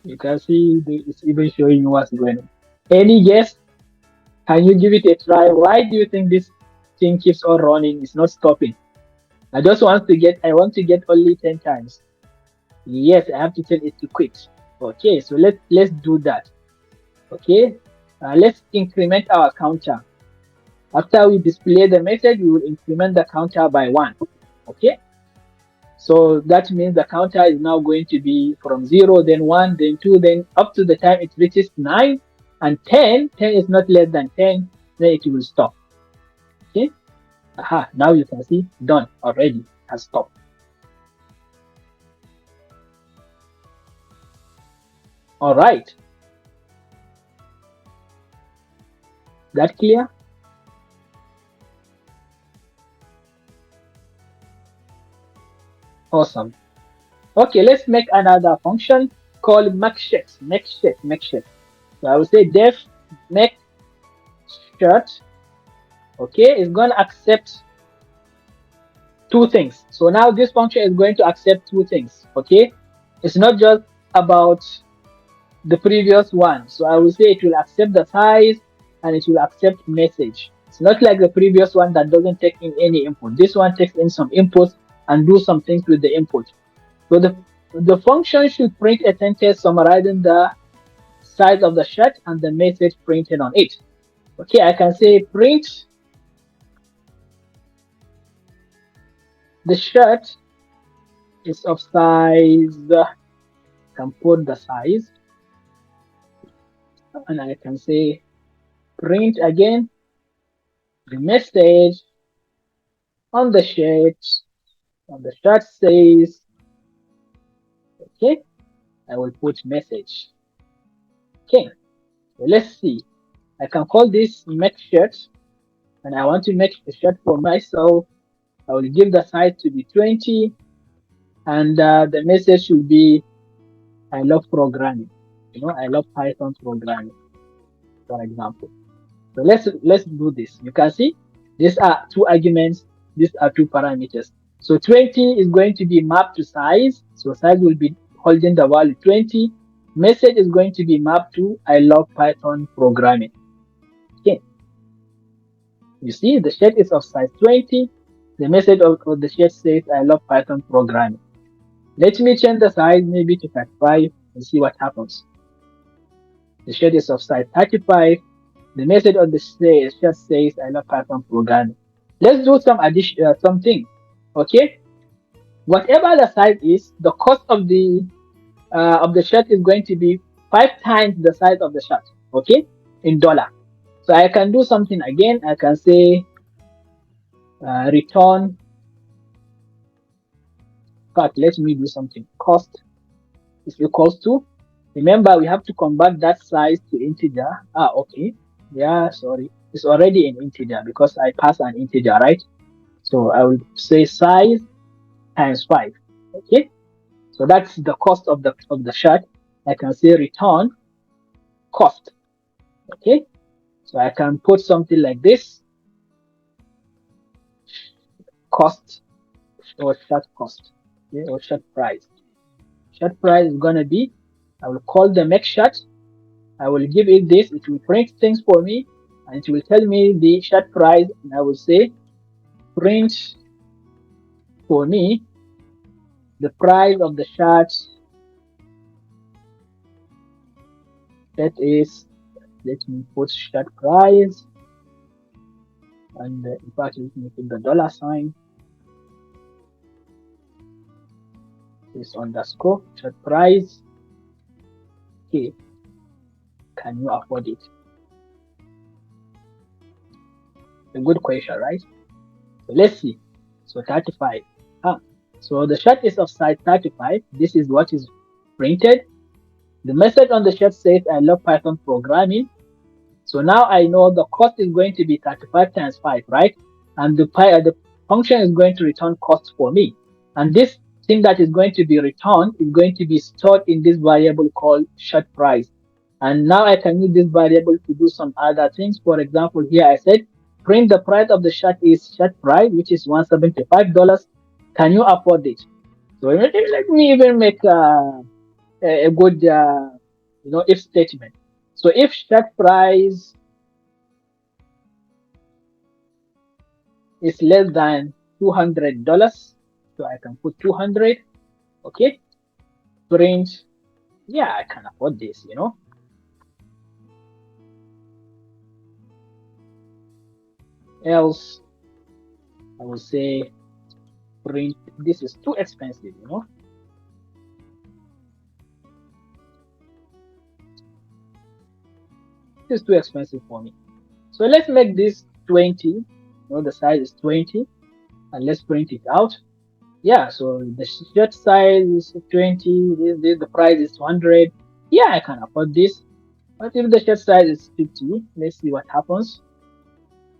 You can see it's even showing you what's going on. Any guess? Can you give it a try? Why do you think this thing keeps on running? It's not stopping. I want to get only 10 times. Yes, I have to tell it to quit. Okay, so let's do that. Okay, let's increment our counter. After we display the message, we will increment the counter by 1. Okay, so that means the counter is now going to be from 0, then 1, then 2, then up to the time it reaches 9 and 10. 10 is not less than 10, then it will stop. Okay, aha, now you can see done already, has stopped. All right, that clear? Awesome. Okay, let's make another function called makeshift. So I will say def make shirt. Okay, it's going to accept 2 things. So now this function is going to accept 2 things. Okay, it's not just about the previous one. So I will say it will accept the size and it will accept message. It's not like the previous one that doesn't take in any input. This one takes in some inputs and do some things with the input. So the function should print a sentence summarizing the size of the shirt and the message printed on it. Okay, I can say print the shirt is of size, can put the size, and I can say print again the message on the shirt. On the shirt says, okay, I will put message. Okay, so let's see. I can call this make shirt, and I want to make a shirt for myself. I will give the size to be 20, and the message should be I love programming. I love Python programming, for example. So let's do this. You can see these are two arguments, these are two parameters. So 20 is going to be mapped to size. So size will be holding the value 20. Message is going to be mapped to I love Python programming. Okay. You see the shirt is of size 20. The message of the shirt says I love Python programming. Let me change the size maybe to 35 and see what happens. The shirt is of size 35. The message of the shirt says I love Python programming. Let's do some addition, something. Okay, whatever the size is, the cost of the shirt is going to be 5 times the size of the shirt. Okay, in dollar. So I can do something again. I can say return. But let me do something. Cost is equals to. Remember, we have to convert that size to integer. Okay. Yeah, sorry. It's already an integer because I pass an integer, right? So I will say size times 5. Okay. So that's the cost of the shirt. I can say return cost. Okay. So I can put something like this, cost or shirt cost. Okay, or shirt price. Shirt price is gonna be, I will call the make shirt. I will give it this, it will print things for me, and it will tell me the shirt price, and I will say print for me the price of the shirt. That is, let me put shirt price, and in fact let me put the dollar sign, this underscore shirt price. Okay, can you afford it? A good question, right? So let's see. So 35. So the shirt is of size 35. This is what is printed. The message on the shirt says I love Python programming. So now I know the cost is going to be 35 times 5, right? And the function is going to return cost for me. And this thing that is going to be returned is going to be stored in this variable called shirt price. And now I can use this variable to do some other things. For example, here I said print the price of the shirt is shirt price, which is $175. Can you afford it? So let me even make a good if statement. So if shirt price is less than $200, so I can put 200. Okay, print. Yeah, I can afford this. Else I will say print. This is too expensive. This is too expensive for me. So let's make this 20. The size is 20, and let's print it out. Yeah, so the shirt size is 20. The price is 200. Yeah, I can afford this. But if the shirt size is 50, let's see what happens.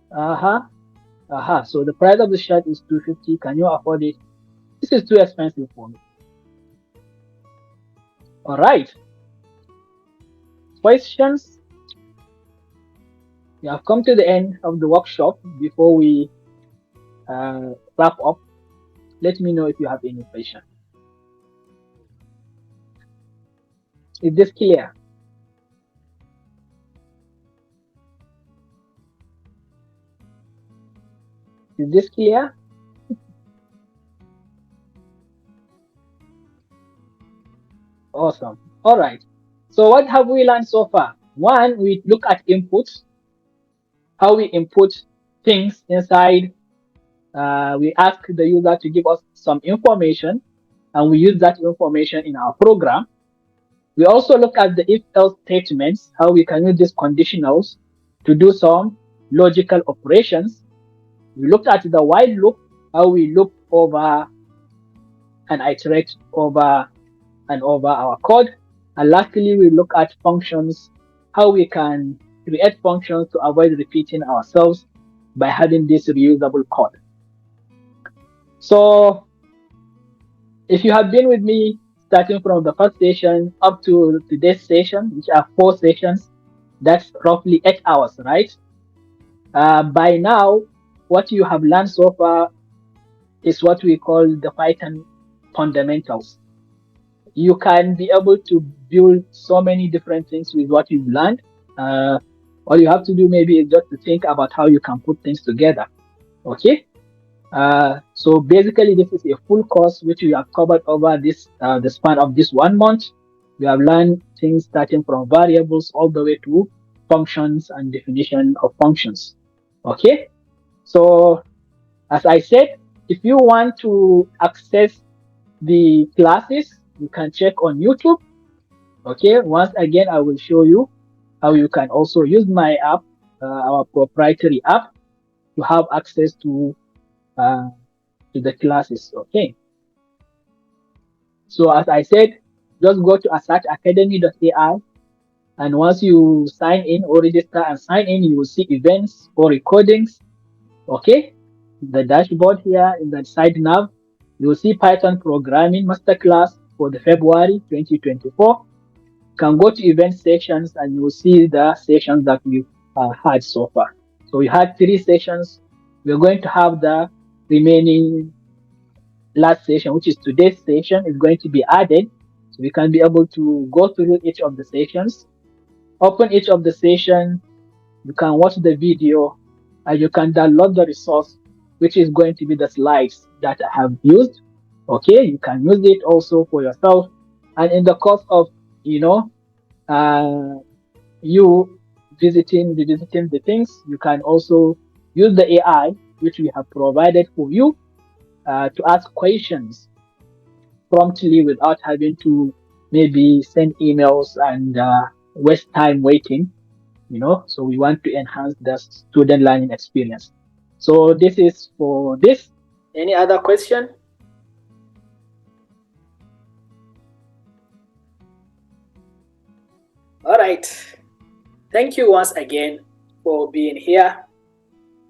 So the price of the shirt is 250. Can you afford it? This is too expensive for me. All right. Questions? We have come to the end of the workshop. Before we wrap up, let me know if you have any question. Is this clear? Is this clear? Awesome. All right. So what have we learned so far? One, we look at inputs, how we input things inside. We ask the user to give us some information, and we use that information in our program. We also look at the if-else statements, how we can use these conditionals to do some logical operations. We looked at the while loop, how we loop over and iterate over and over our code. And lastly, we look at functions, how we can create functions to avoid repeating ourselves by having this reusable code. So if you have been with me starting from the first session up to today's session, which are 4 sessions, that's roughly 8 hours, right? By now, what you have learned so far is what we call the Python fundamentals. You can be able to build so many different things with what you've learned. All you have to do maybe is just to think about how you can put things together. Okay. So basically, this is a full course which we have covered over this the span of this 1 month. We have learned things starting from variables all the way to functions and definition of functions. Okay. So as I said, if you want to access the classes, you can check on YouTube. Okay. Once again, I will show you how you can also use my app, our proprietary app, to have access uh, to the classes. Okay. So as I said, just go to assertacademy.ai, and once you sign in or register and sign in, you will see events or recordings. Okay. The dashboard here in the side nav, you will see Python Programming Masterclass for the February 2024. You can go to event sessions and you will see the sessions that we've had so far. So we had 3 sessions. We're going to have the remaining last session, which is today's session, is going to be added. So we can be able to go through each of the sessions, open each of the sessions. You can watch the video, and you can download the resource, which is going to be the slides that I have used. Okay, you can use it also for yourself. And in the course of, uh, you revisiting the things, you can also use the AI, which we have provided for you, to ask questions promptly without having to maybe send emails and waste time waiting. So we want to enhance the student learning experience. So this is for this. Any other question? All right. Thank you once again for being here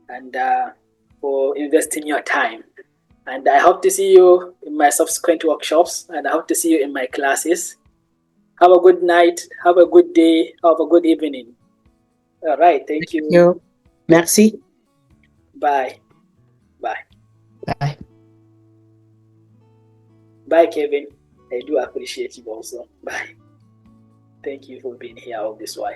and for investing your time. And I hope to see you in my subsequent workshops, and I hope to see you in my classes. Have a good night, have a good day, have a good evening. All right, thank you. Merci. Bye. Bye. Bye. Bye, Kevin. I do appreciate you also. Bye. Thank you for being here all this while.